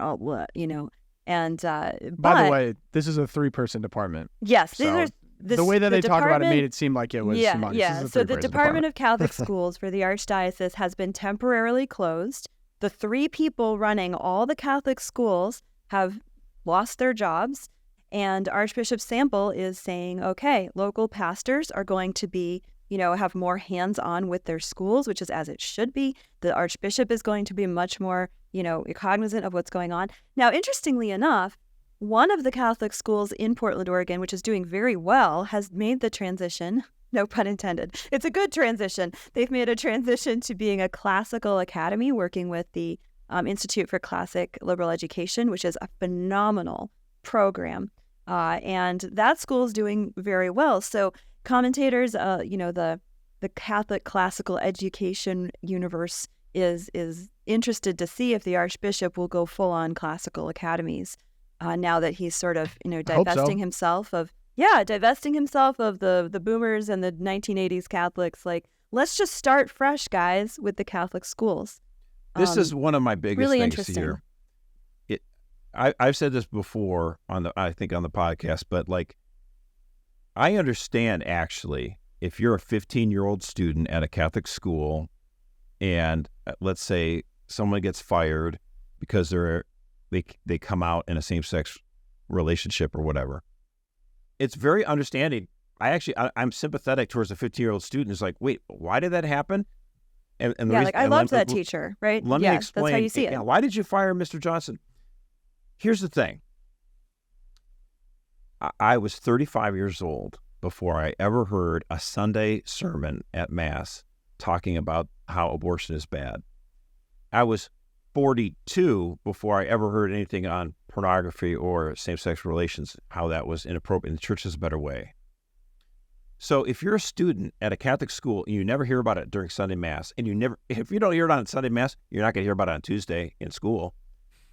And by the way, this is a 3-person department. Yes, so the way that they talk about it made it seem like it was humongous. Yeah. So the Department of Catholic Schools for the Archdiocese has been temporarily closed. The 3 people running all the Catholic schools have lost their jobs, and Archbishop Sample is saying, okay, local pastors are going to be, have more hands-on with their schools, which is as it should be. The Archbishop is going to be much more, cognizant of what's going on. Now, interestingly enough, one of the Catholic schools in Portland, Oregon, which is doing very well, has made the transition. No pun intended. It's a good transition. They've made a transition to being a classical academy, working with the Institute for Classic Liberal Education, which is a phenomenal program. And that school is doing very well. So commentators, the Catholic classical education universe is interested to see if the Archbishop will go full on classical academies now that he's sort of divesting himself of the boomers and the 1980s Catholics. Like, let's just start fresh, guys, with the Catholic schools. This is one of my biggest really things interesting. here. I've said this before on the podcast, but like, I understand actually if you're a 15-year-old student at a Catholic school and let's say someone gets fired because they come out in a same-sex relationship or whatever. It's very understanding. I'm sympathetic towards a 15-year-old student. It's like, wait, why did that happen? And I loved that teacher, right? Let me explain. That's how you see it. Why did you fire Mr. Johnson? Here's the thing. I was 35 years old before I ever heard a Sunday sermon at Mass talking about how abortion is bad. I was 42 before I ever heard anything on pornography or same-sex relations, how that was inappropriate, and the church is a better way. So if you're a student at a Catholic school and you never hear about it during Sunday Mass, and if you don't hear it on Sunday Mass, you're not going to hear about it on Tuesday in school.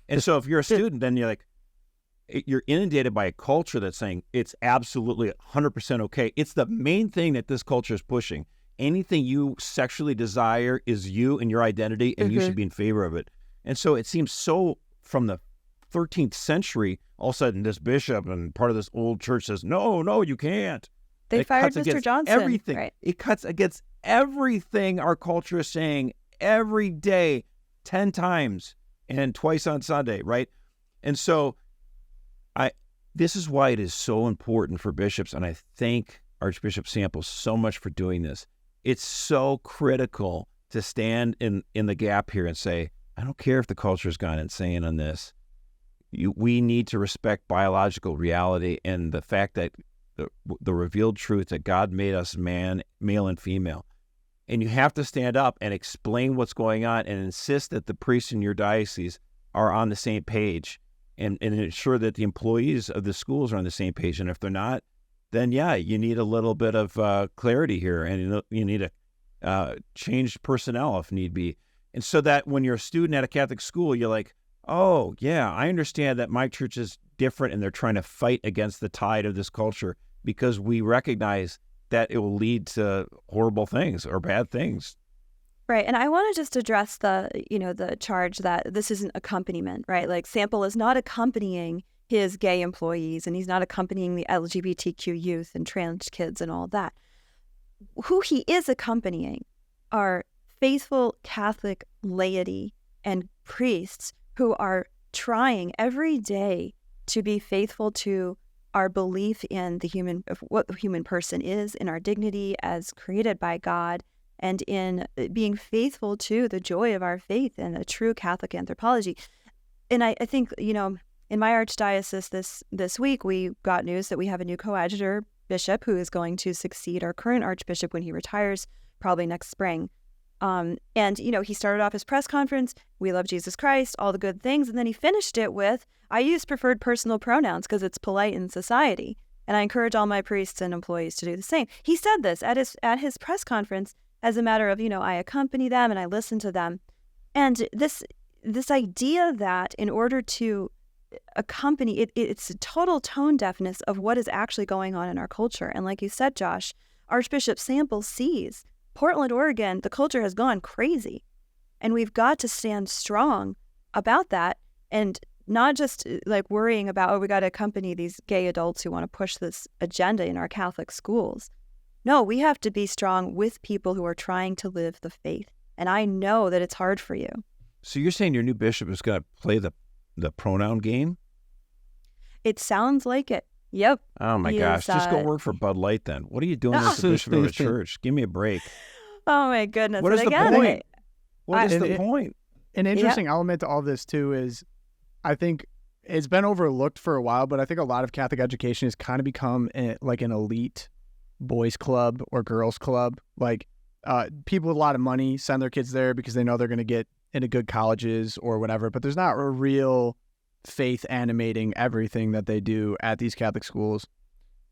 And so if you're a student, then you're inundated by a culture that's saying it's absolutely 100% okay. It's the main thing that this culture is pushing. Anything you sexually desire is you and your identity, and you should be in favor of it. And so it seems so from the 13th century, all of a sudden this bishop and part of this old church says, no, you can't. They fired Mr. Johnson. Everything. Right. It cuts against everything our culture is saying every day, 10 times, and twice on Sunday, right? And so this is why it is so important for bishops, and I thank Archbishop Sample so much for doing this. It's so critical to stand in the gap here and say, I don't care if the culture's gone insane on this. We need to respect biological reality and the fact that the revealed truth that God made us male and female. And you have to stand up and explain what's going on and insist that the priests in your diocese are on the same page and ensure that the employees of the schools are on the same page. And if they're not, then you need a little bit of clarity here, and you need a change personnel if need be. And so that when you're a student at a Catholic school, you're like, oh, yeah, I understand that my church is different and they're trying to fight against the tide of this culture because we recognize that it will lead to horrible things or bad things. Right. And I want to just address the charge that this isn't accompaniment, right? Like Sample is not accompanying his gay employees, and he's not accompanying the LGBTQ youth and trans kids and all that. Who he is accompanying are faithful Catholic laity and priests who are trying every day to be faithful to our belief in what the human person is, in our dignity as created by God, and in being faithful to the joy of our faith and a true Catholic anthropology. And I think, in my archdiocese this week, we got news that we have a new coadjutor bishop who is going to succeed our current archbishop when he retires, probably next spring. And he started off his press conference, we love Jesus Christ, all the good things. And then he finished it with, I use preferred personal pronouns because it's polite in society. And I encourage all my priests and employees to do the same. He said this at his press conference as a matter of, I accompany them and I listen to them. And this idea that in order to accompany, it's a total tone deafness of what is actually going on in our culture. And like you said, Josh, Archbishop Sample sees Portland, Oregon, the culture has gone crazy. And we've got to stand strong about that and not just like worrying about, we got to accompany these gay adults who want to push this agenda in our Catholic schools. No, we have to be strong with people who are trying to live the faith. And I know that it's hard for you. So you're saying your new bishop is going to play the pronoun game? It sounds like it. Yep. Oh my gosh. Just go work for Bud Light then. What are you doing as the bishop of a church? Give me a break. Oh my goodness. What is the point? What is the point? An interesting element to all this too is I think it's been overlooked for a while, but I think a lot of Catholic education has kind of become like an elite boys club or girls club. Like people with a lot of money send their kids there because they know they're going to get into good colleges or whatever, but there's not a real faith animating everything that they do at these Catholic schools.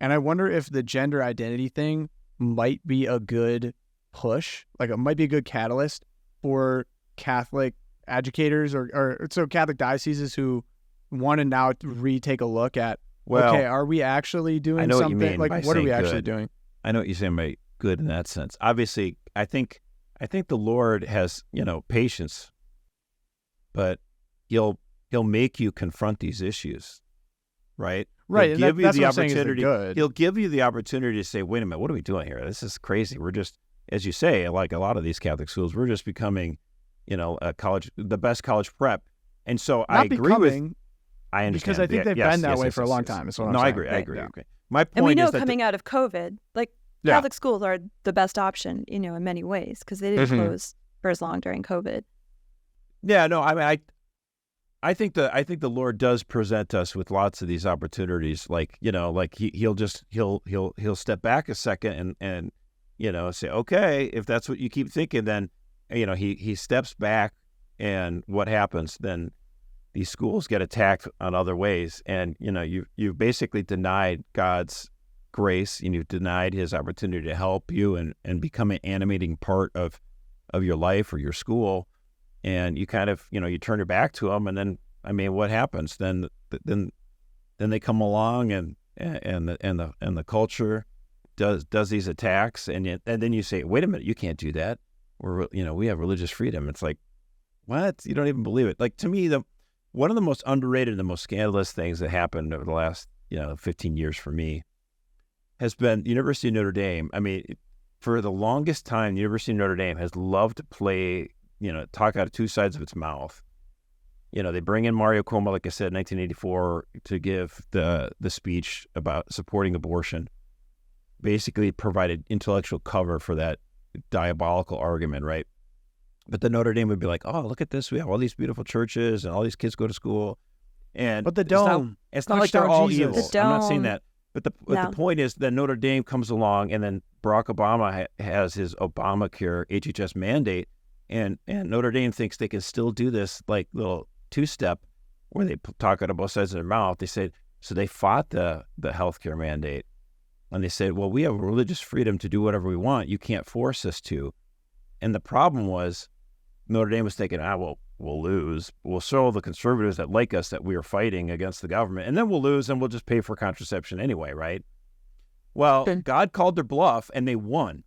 And I wonder if the gender identity thing might be a good push, like it might be a good catalyst for Catholic educators or so Catholic dioceses who want to now retake a look at, okay, are we actually doing something? Like, what are we actually doing? I know what you're saying by good in that sense. Obviously, I think the Lord has, patience, but he'll make you confront these issues, right? Right. He'll give you the opportunity. He'll give you the opportunity to say, wait a minute, what are we doing here? This is crazy. We're just, as you say, like a lot of these Catholic schools, we're just becoming, the best college prep. And so I understand. Because I think they've been that way for a long time. Is what I'm saying. I agree. Yeah. Okay. My point and we know is that coming out of COVID, like Catholic schools are the best option, in many ways, because they didn't close for as long during COVID. Yeah, no, I mean, I think the Lord does present us with lots of these opportunities. Like, he'll step back a second and say, okay, if that's what you keep thinking, then he steps back, and what happens then? These schools get attacked on other ways, and you've basically denied God's grace, and you've denied His opportunity to help you and become an animating part of your life or your school, and you kind of you turn your back to Him, and then what happens? Then they come along and the culture does these attacks, and then you say, wait a minute, you can't do that. We have religious freedom. It's like, what? You don't even believe it. Like, to me, one of the most underrated and the most scandalous things that happened over the last, 15 years for me has been the University of Notre Dame. I mean, for the longest time, the University of Notre Dame has loved to play, talk out of two sides of its mouth. They bring in Mario Cuomo, like I said, in 1984, to give the speech about supporting abortion. Basically provided intellectual cover for that diabolical argument, right? But the Notre Dame would be like, oh, look at this. We have all these beautiful churches and all these kids go to school. But the dome. It's not like they're all Jesus. evil. I'm not saying that. But the point is that Notre Dame comes along, and then Barack Obama has his Obamacare HHS mandate, and Notre Dame thinks they can still do this like little two-step where they talk out of both sides of their mouth. They said, so they fought the healthcare mandate. And they said, well, we have religious freedom to do whatever we want. You can't force us to. And the problem was Notre Dame was thinking, we'll lose. We'll show the conservatives that like us that we are fighting against the government. And then we'll lose, and we'll just pay for contraception anyway, right? Well, God called their bluff, and they won.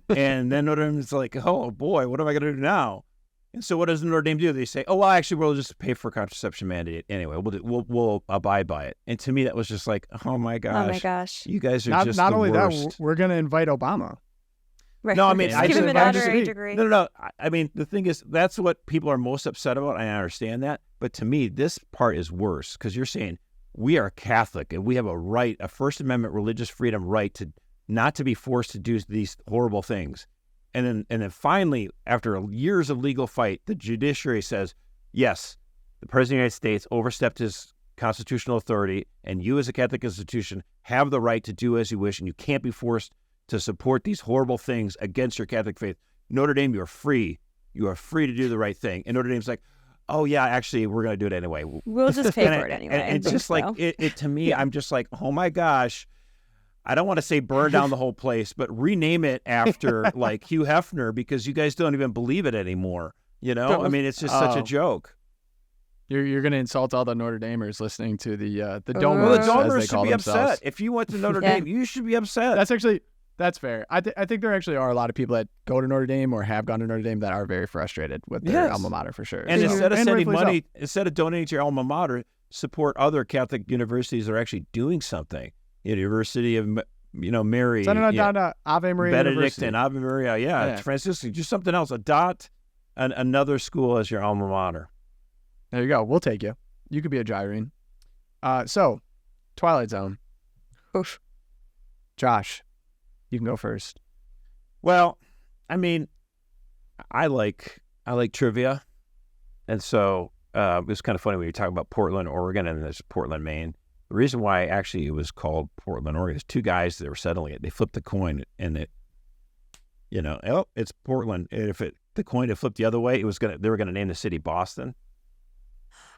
And then Notre Dame is like, oh, boy, what am I going to do now? And so what does Notre Dame do? They say, oh, well, actually, we'll just pay for contraception mandate anyway. We'll abide by it. And to me, that was just like, oh my gosh, you guys are just not the only worst. that, we're going to invite Obama. Right. No, I mean, give him an honorary degree. No. I mean, the thing is, that's what people are most upset about. I understand that, but to me, this part is worse because you're saying we are Catholic and we have a First Amendment religious freedom right to not to be forced to do these horrible things. And then finally, after years of legal fight, the judiciary says, yes, the President of the United States overstepped his constitutional authority, and you as a Catholic institution have the right to do as you wish, and you can't be forced to support these horrible things against your Catholic faith. Notre Dame, you are free. You are free to do the right thing. And Notre Dame's like, oh, yeah, actually, we're going to do it anyway. We'll just pay for it anyway. And it's just like, it to me, I'm just like, oh, my gosh. I don't want to say burn down the whole place, but rename it after like Hugh Hefner because you guys don't even believe it anymore. I mean, it's just such a joke. You're going to insult all the Notre Damers listening to the Domers. Well, the Domers as they should call be themselves. upset. If you went to Notre Dame, you should be upset. That's fair. I think there actually are a lot of people that go to Notre Dame or have gone to Notre Dame that are very frustrated with their alma mater for sure. And instead of sending money, instead of donating to your alma mater, support other Catholic universities that are actually doing something. University of Mary, Ave Maria Benedict University. and Ave Maria, Franciscan, just something else. Adopt another school as your alma mater. There you go. We'll take you. You could be a gyrene. So, Twilight Zone. Oof. Josh, you can go first. Well, I mean, I like trivia, and so it was kind of funny when you talk about Portland, Oregon, and there's Portland, Maine. The reason why actually it was called Portland, Oregon is two guys that were settling it. They flipped the coin, and it's Portland. And if the coin had flipped the other way, they were gonna name the city Boston.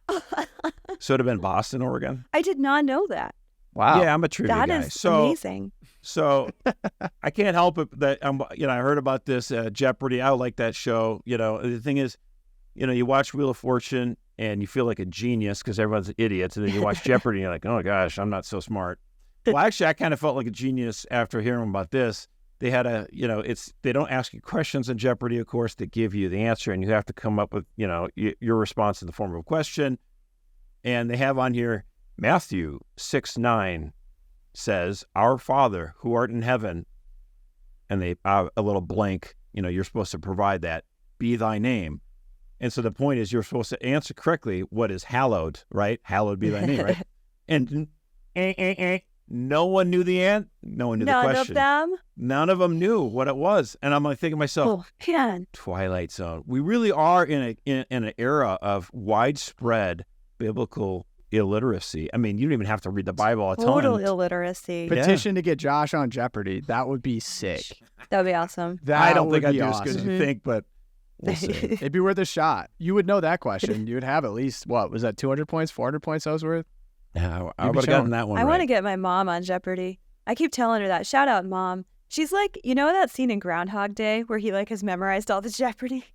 So it'd have been Boston, Oregon. I did not know that. Wow. Yeah, I'm a trivia guy. That is amazing. So I can't help it that I heard about this Jeopardy. I like that show. The thing is, you watch Wheel of Fortune and you feel like a genius because everyone's idiots, and then you watch Jeopardy and you're like, oh gosh, I'm not so smart. Well, actually, I kind of felt like a genius after hearing about this. They had they don't ask you questions in Jeopardy, of course. They give you the answer, and you have to come up with your response in the form of a question. And they have on here Matthew 6:9 says, "Our Father who art in heaven," and they a little blank. You're supposed to provide that. "Be thy name." And so the point is, you're supposed to answer correctly what is hallowed, right? Hallowed be thy name, right? And no one knew the question. None of them? None of them knew what it was. And I'm like thinking to myself, oh, man. Twilight Zone. We really are in an era of widespread biblical illiteracy. I mean, you don't even have to read the Bible a ton. Total illiteracy. Petition to get Josh on Jeopardy. That would be sick. That would be awesome. I don't think I'd do awesome. as good as you think, but we'll see. It'd be worth a shot. You would know that question. You would have at least, what, was that 200 points, 400 points that was worth? Yeah, I would have gotten that one I right. want to get my mom on Jeopardy. I keep telling her that. Shout out, Mom. She's like, that scene in Groundhog Day where he has memorized all the Jeopardy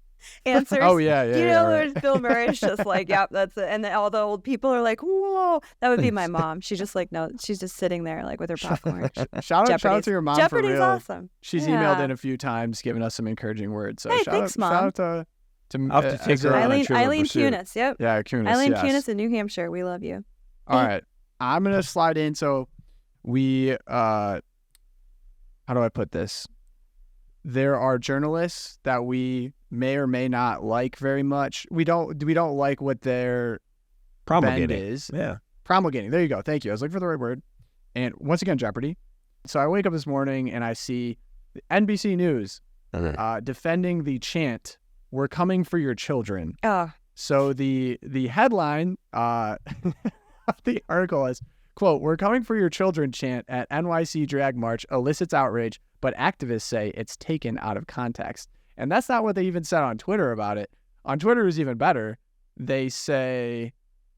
answers? Oh, yeah. Where Bill Murray's just like, yep, that's it. And then all the old people are like, whoa. That would be my mom. She's just like, no, she's just sitting there with her popcorn. Shout out to your mom Jeopardy's for real. Awesome. She's emailed in a few times, giving us some encouraging words. So hey, thanks, Mom. Shout out to I'll have to take her on a Trivial Eileen Pursuit. Kunis, yep. Yeah, Kunis, Eileen yes. Kunis in New Hampshire. We love you. All right. I'm going to slide in. So we, how do I put this? There are journalists that we may or may not like very much. We don't like what their bend is. Yeah. Promulgating. There you go. Thank you. I was looking for the right word. And once again, Jeopardy. So I wake up this morning and I see NBC News defending the chant, "We're coming for your children." Oh. So the headline of the article is, quote, "We're coming for your children" chant at NYC drag march elicits outrage, but activists say it's taken out of context. And that's not what they even said on Twitter about it. On Twitter it was even better. They say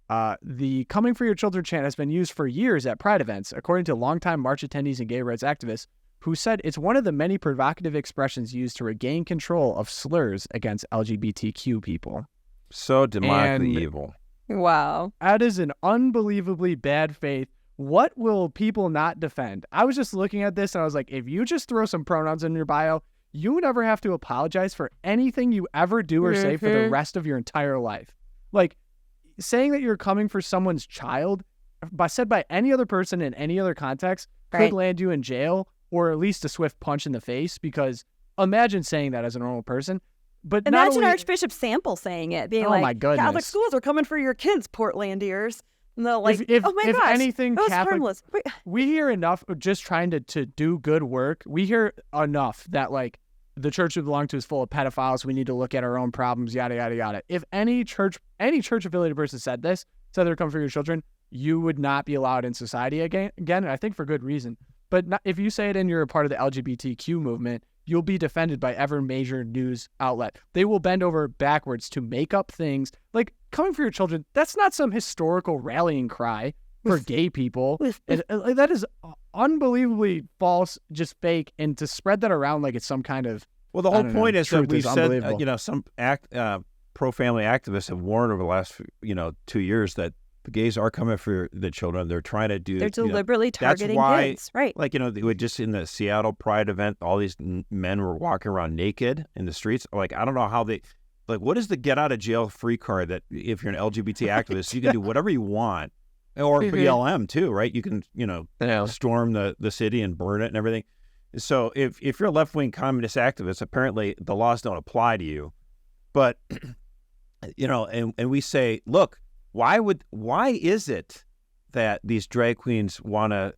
the "coming for your children" chant has been used for years at pride events, according to longtime march attendees and gay rights activists who said it's one of the many provocative expressions used to regain control of slurs against LGBTQ people. So demonically evil. Wow. That is an unbelievably bad faith. What will people not defend? I was just looking at this and I was like, if you just throw some pronouns in your bio, you never have to apologize for anything you ever do or say for the rest of your entire life. Like, saying that you're coming for someone's child, said by any other person in any other context, could land you in jail or at least a swift punch in the face, because imagine saying that as a normal person. But imagine Archbishop Sample saying it, being my goodness. "Catholic schools are coming for your kids, Portlandiers." And they're like, if, oh my if gosh, anything, that was Catholic, harmless. We hear enough of just trying to do good work. We hear enough that the church we belong to is full of pedophiles. We need to look at our own problems, yada, yada, yada. If any church affiliated person said they're coming for your children, you would not be allowed in society again, and I think for good reason. But if you say it and you're a part of the LGBTQ movement, you'll be defended by every major news outlet. They will bend over backwards to make up things like "coming for your children." That's not some historical rallying cry for gay people. That is unbelievably false, just fake, and to spread that around like it's some kind of the whole point is that we've said some pro-family activists have warned over the last 2 years that the gays are coming for the children. They're trying to do. They're deliberately targeting kids, right? They would just in the Seattle Pride event, all these men were walking around naked in the streets. I don't know how they. What is the get out of jail free card that if you're an LGBT activist, you can do whatever you want, or BLM too, right? You can storm the city and burn it and everything. So if you're a left wing communist activist, apparently the laws don't apply to you. But and we say, look. Why is it that these drag queens want to,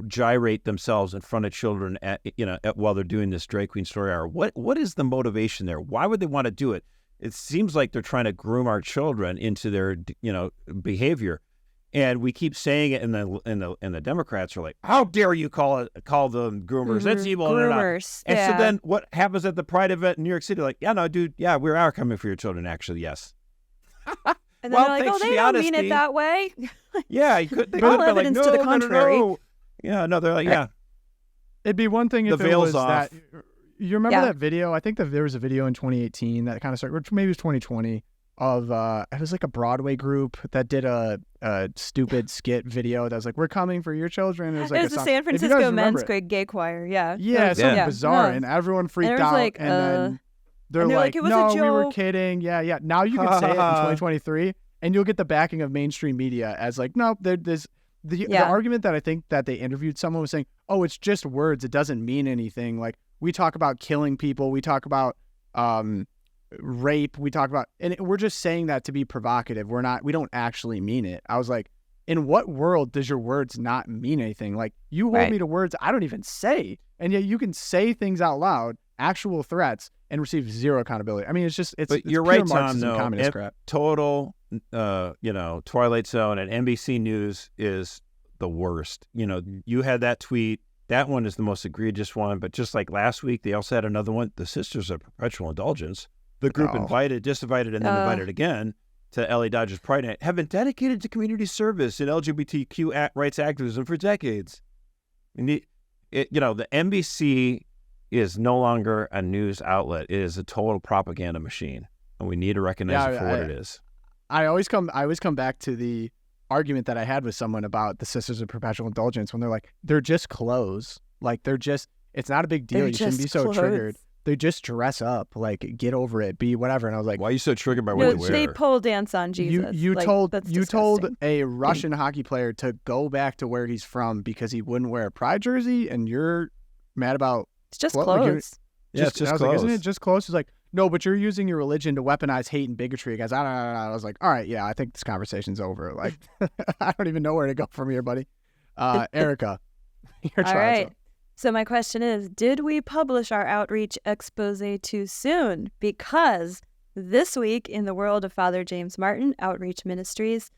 gyrate themselves in front of children while they're doing this drag queen story hour? What is the motivation there? Why would they want to do it? it seems like they're trying to groom our children into their, behavior. And we keep saying it, and the Democrats are like, "How dare you call them groomers? That's evil." Groomers. And so then what happens at the Pride event in New York City? Like, yeah, no, dude, yeah, we are coming for your children, actually, yes. And then they're like, they don't mean it that way. Yeah, they could have been evidence like, to the contrary. No. Yeah, no, they're like, yeah. It'd be one thing if The it veil's was off. that. You remember that video? I think that there was a video in 2018 that kind of started, or maybe it was 2020, of it was like a Broadway group that did a stupid skit video that was like, "We're coming for your children." It was like the San Francisco Men's Gay Choir. Yeah. Yeah, something bizarre, and everyone freaked out. Like, and then they're like, it was "No, a joke. we were kidding." Yeah. Now you can say it in 2023, and you'll get the backing of mainstream media as like, "No, there's." The argument that I think that they interviewed someone was saying, "Oh, it's just words. It doesn't mean anything. Like, we talk about killing people. We talk about rape. We talk about, and we're just saying that to be provocative. We don't actually mean it." I was like, in what world does your words not mean anything? Like, you hold me to words I don't even say, and yet you can say things out loud, actual threats, and receive zero accountability. I mean, it's you're pure right, Tom. Marxism, communist crap. Total, Twilight Zone and NBC News is the worst. You had that tweet. That one is the most egregious one. But just like last week, they also had another one. The Sisters of Perpetual Indulgence, the group invited, disinvited, and then invited again to LA Dodgers Pride Night, have been dedicated to community service and LGBTQ rights activism for decades. And the NBC is no longer a news outlet. It is a total propaganda machine, and we need to recognize it for what it is. I always come back to the argument that I had with someone about the Sisters of Perpetual Indulgence when they're like, they're just clothes. Like, it's not a big deal. You shouldn't be so triggered. They just dress up. Like, get over it. Be whatever. And I was like, why are you so triggered by what they wear? They pole dance on Jesus. You told a Russian hockey player to go back to where he's from because he wouldn't wear a Pride jersey, and you're mad about it's just clothes. It's just clothes. Like, isn't it just clothes? He's like, no, but you're using your religion to weaponize hate and bigotry against. I was like, all right, yeah, I think this conversation's over. Like, I don't even know where to go from here, buddy. Erica, your all right. So my question is, did we publish our outreach expose too soon? Because this week in the world of Father James Martin, Outreach Ministries,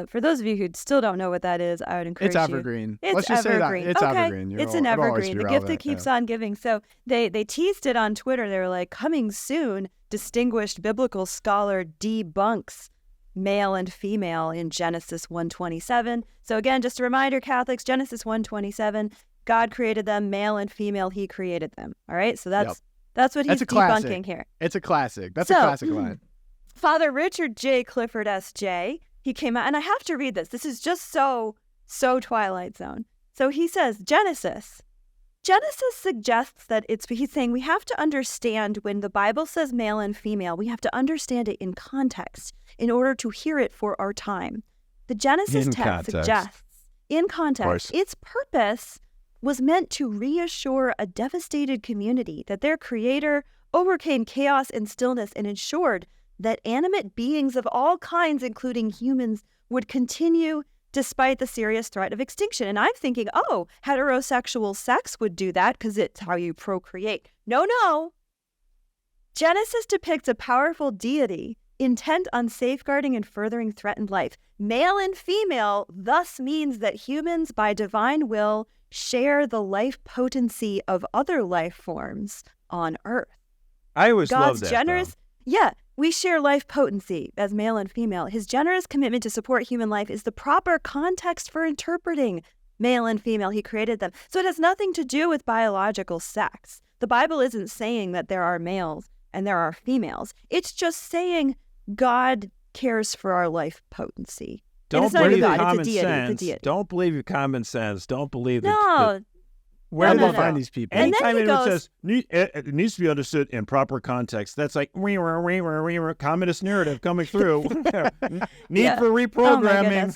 for those of you who still don't know what that is, I would encourage you. It's evergreen. It's Let's just evergreen. Say that. It's evergreen. It's an evergreen. The gift that keeps on giving. So they teased it on Twitter. They were like, coming soon, distinguished biblical scholar debunks male and female in Genesis 1:27. So again, just a reminder, Catholics, Genesis 1:27, God created them, male and female, he created them. All right? So that's what he's debunking here. It's a classic. That's a classic line. Father Richard J. Clifford S.J., he came out, and I have to read this. This is just so Twilight Zone. So he says, Genesis suggests that he's saying we have to understand when the Bible says male and female, we have to understand it in context in order to hear it for our time. The Genesis text suggests, in context, its purpose was meant to reassure a devastated community that their creator overcame chaos and stillness and ensured that animate beings of all kinds, including humans, would continue despite the serious threat of extinction. And I'm thinking, heterosexual sex would do that because it's how you procreate. No. Genesis depicts a powerful deity intent on safeguarding and furthering threatened life. Male and female thus means that humans, by divine will, share the life potency of other life forms on Earth. I always love that. Generous, we share life potency as male and female. His generous commitment to support human life is the proper context for interpreting male and female. He created them. So it has nothing to do with biological sex. The Bible isn't saying that there are males and there are females. It's just saying God cares for our life potency. Don't believe common sense. Don't believe your common sense. Don't believe that. Where do they find these people? Anytime anyone says it needs to be understood in proper context, that's like communist narrative coming through. Need for reprogramming.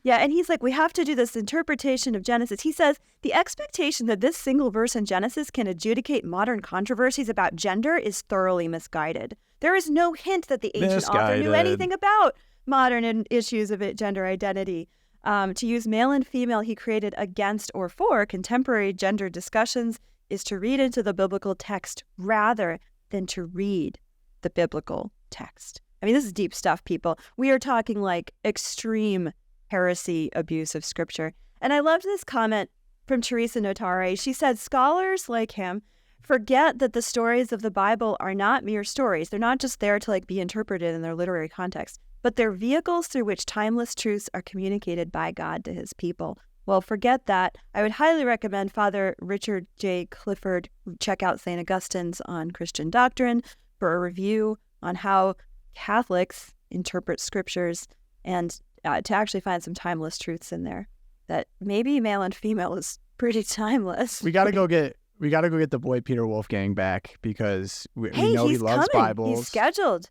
Yeah, and he's like, we have to do this interpretation of Genesis. He says, the expectation that this single verse in Genesis can adjudicate modern controversies about gender is thoroughly misguided. There is no hint that the ancient author knew anything about modern issues of gender identity. To use male and female he created against or for contemporary gender discussions is to read into the biblical text rather than to read the biblical text. I mean, this is deep stuff, people. We are talking like extreme heresy abuse of scripture. And I loved this comment from Teresa Notare. She said, scholars like him forget that the stories of the Bible are not mere stories. They're not just there to like be interpreted in their literary context, but they're vehicles through which timeless truths are communicated by God to his people. Well, forget that. I would highly recommend Father Richard J. Clifford check out St. Augustine's On Christian Doctrine for a review on how Catholics interpret scriptures and to actually find some timeless truths in there. That maybe male and female is pretty timeless. We gotta go get the boy Peter Wolfgang back because we know he loves coming. Bibles. He's scheduled.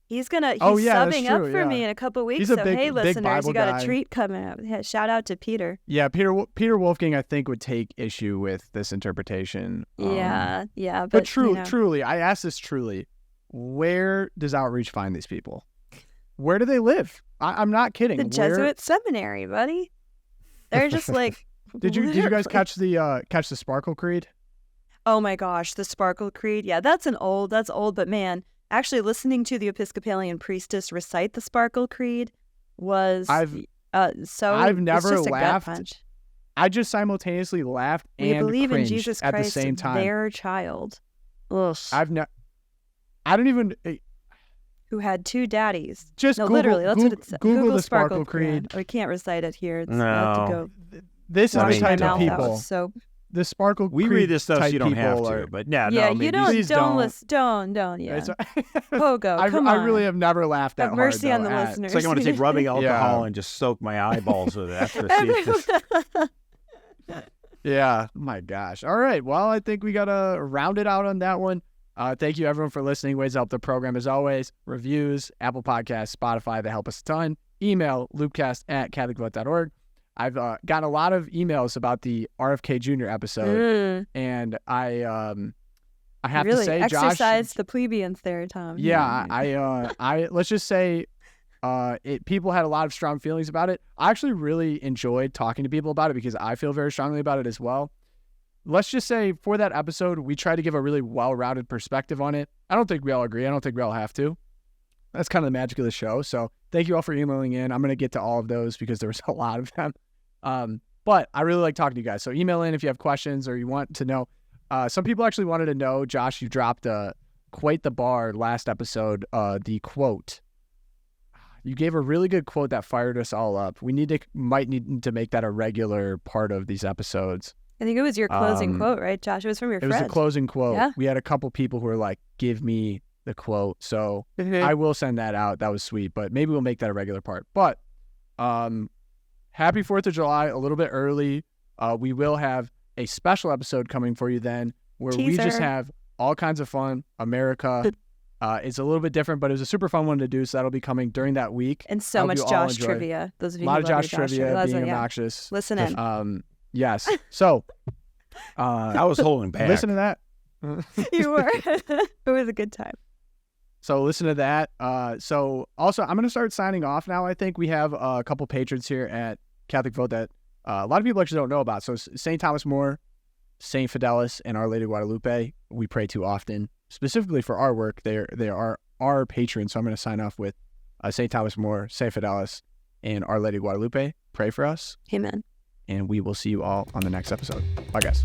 He's that's subbing true, up for me in a couple weeks. He's a big, hey, listeners, Bible you got guy. a treat coming up. Yeah, shout out to Peter. Yeah, Peter Wolfgang, I think, would take issue with this interpretation. Yeah. But truly, I ask this truly: where does Outreach find these people? Where do they live? I'm not kidding. The Jesuit seminary, buddy. They're just like. Did you guys catch the Sparkle Creed? Oh my gosh, the Sparkle Creed. Yeah, that's old, but man, actually listening to the Episcopalian priestess recite the Sparkle Creed was I've never just laughed. I just simultaneously laughed and believe in cringed Jesus at Christ, the same time. their child. Ugh. I don't even. Who had two daddies. Just no, Google, literally, that's what it says. Google the Sparkle Creed. I can't recite it here. No. I have to go. This is the type of out. people. So The Sparkle We Creed read this stuff so type you don't have people to, are- but yeah, yeah, no, you please don't don't. listen. Don't. Yeah. Pogo, I come on. really have never laughed that Have mercy hard, on the though, listeners. it's like I want to take rubbing alcohol Yeah. and just soak my eyeballs with it after the Yeah, my gosh. All right. Well, I think we got to round it out on that one. Thank you, everyone, for listening. Ways to help the program, as always. Reviews, Apple Podcasts, Spotify, they help us a ton. Email, loopcast@catholicvote.org. I've gotten a lot of emails about the RFK Jr. episode, and I have really to say, exercise Josh, the plebeians there, Tom. yeah, I let's just say, people had a lot of strong feelings about it. I actually really enjoyed talking to people about it because I feel very strongly about it as well. Let's just say for that episode, we tried to give a really well-rounded perspective on it. I don't think we all agree. I don't think we all have to. That's kind of the magic of the show. So thank you all for emailing in. I'm going to get to all of those because there was a lot of them. But I really like talking to you guys. So email in if you have questions or you want to know. Some people actually wanted to know, Josh, you dropped quite the bar last episode, the quote. You gave a really good quote that fired us all up. Might need to make that a regular part of these episodes. I think it was your closing quote, right, Josh? It was from your friend. It was the closing quote. Yeah. We had a couple people who were like, give me the quote. So I will send that out. That was sweet. But maybe we'll make that a regular part. But happy 4th of July, a little bit early. We will have a special episode coming for you then where we just have all kinds of fun. America. It's a little bit different, but it was a super fun one to do. So that'll be coming during that week. And so much Josh trivia. Those of you a lot who of love Josh your trivia being yeah. obnoxious. Listen in. Yes. So I was holding back. listen to that. You were. It was a good time. So listen to that. So also, I'm going to start signing off now. I think we have a couple patrons here at Catholic Vote that a lot of people actually don't know about. So St. Thomas More, St. Fidelis, and Our Lady of Guadalupe, we pray to often. Specifically for our work, they are our patrons. So I'm going to sign off with St. Thomas More, St. Fidelis, and Our Lady of Guadalupe. Pray for us. Amen. And we will see you all on the next episode. Bye, guys.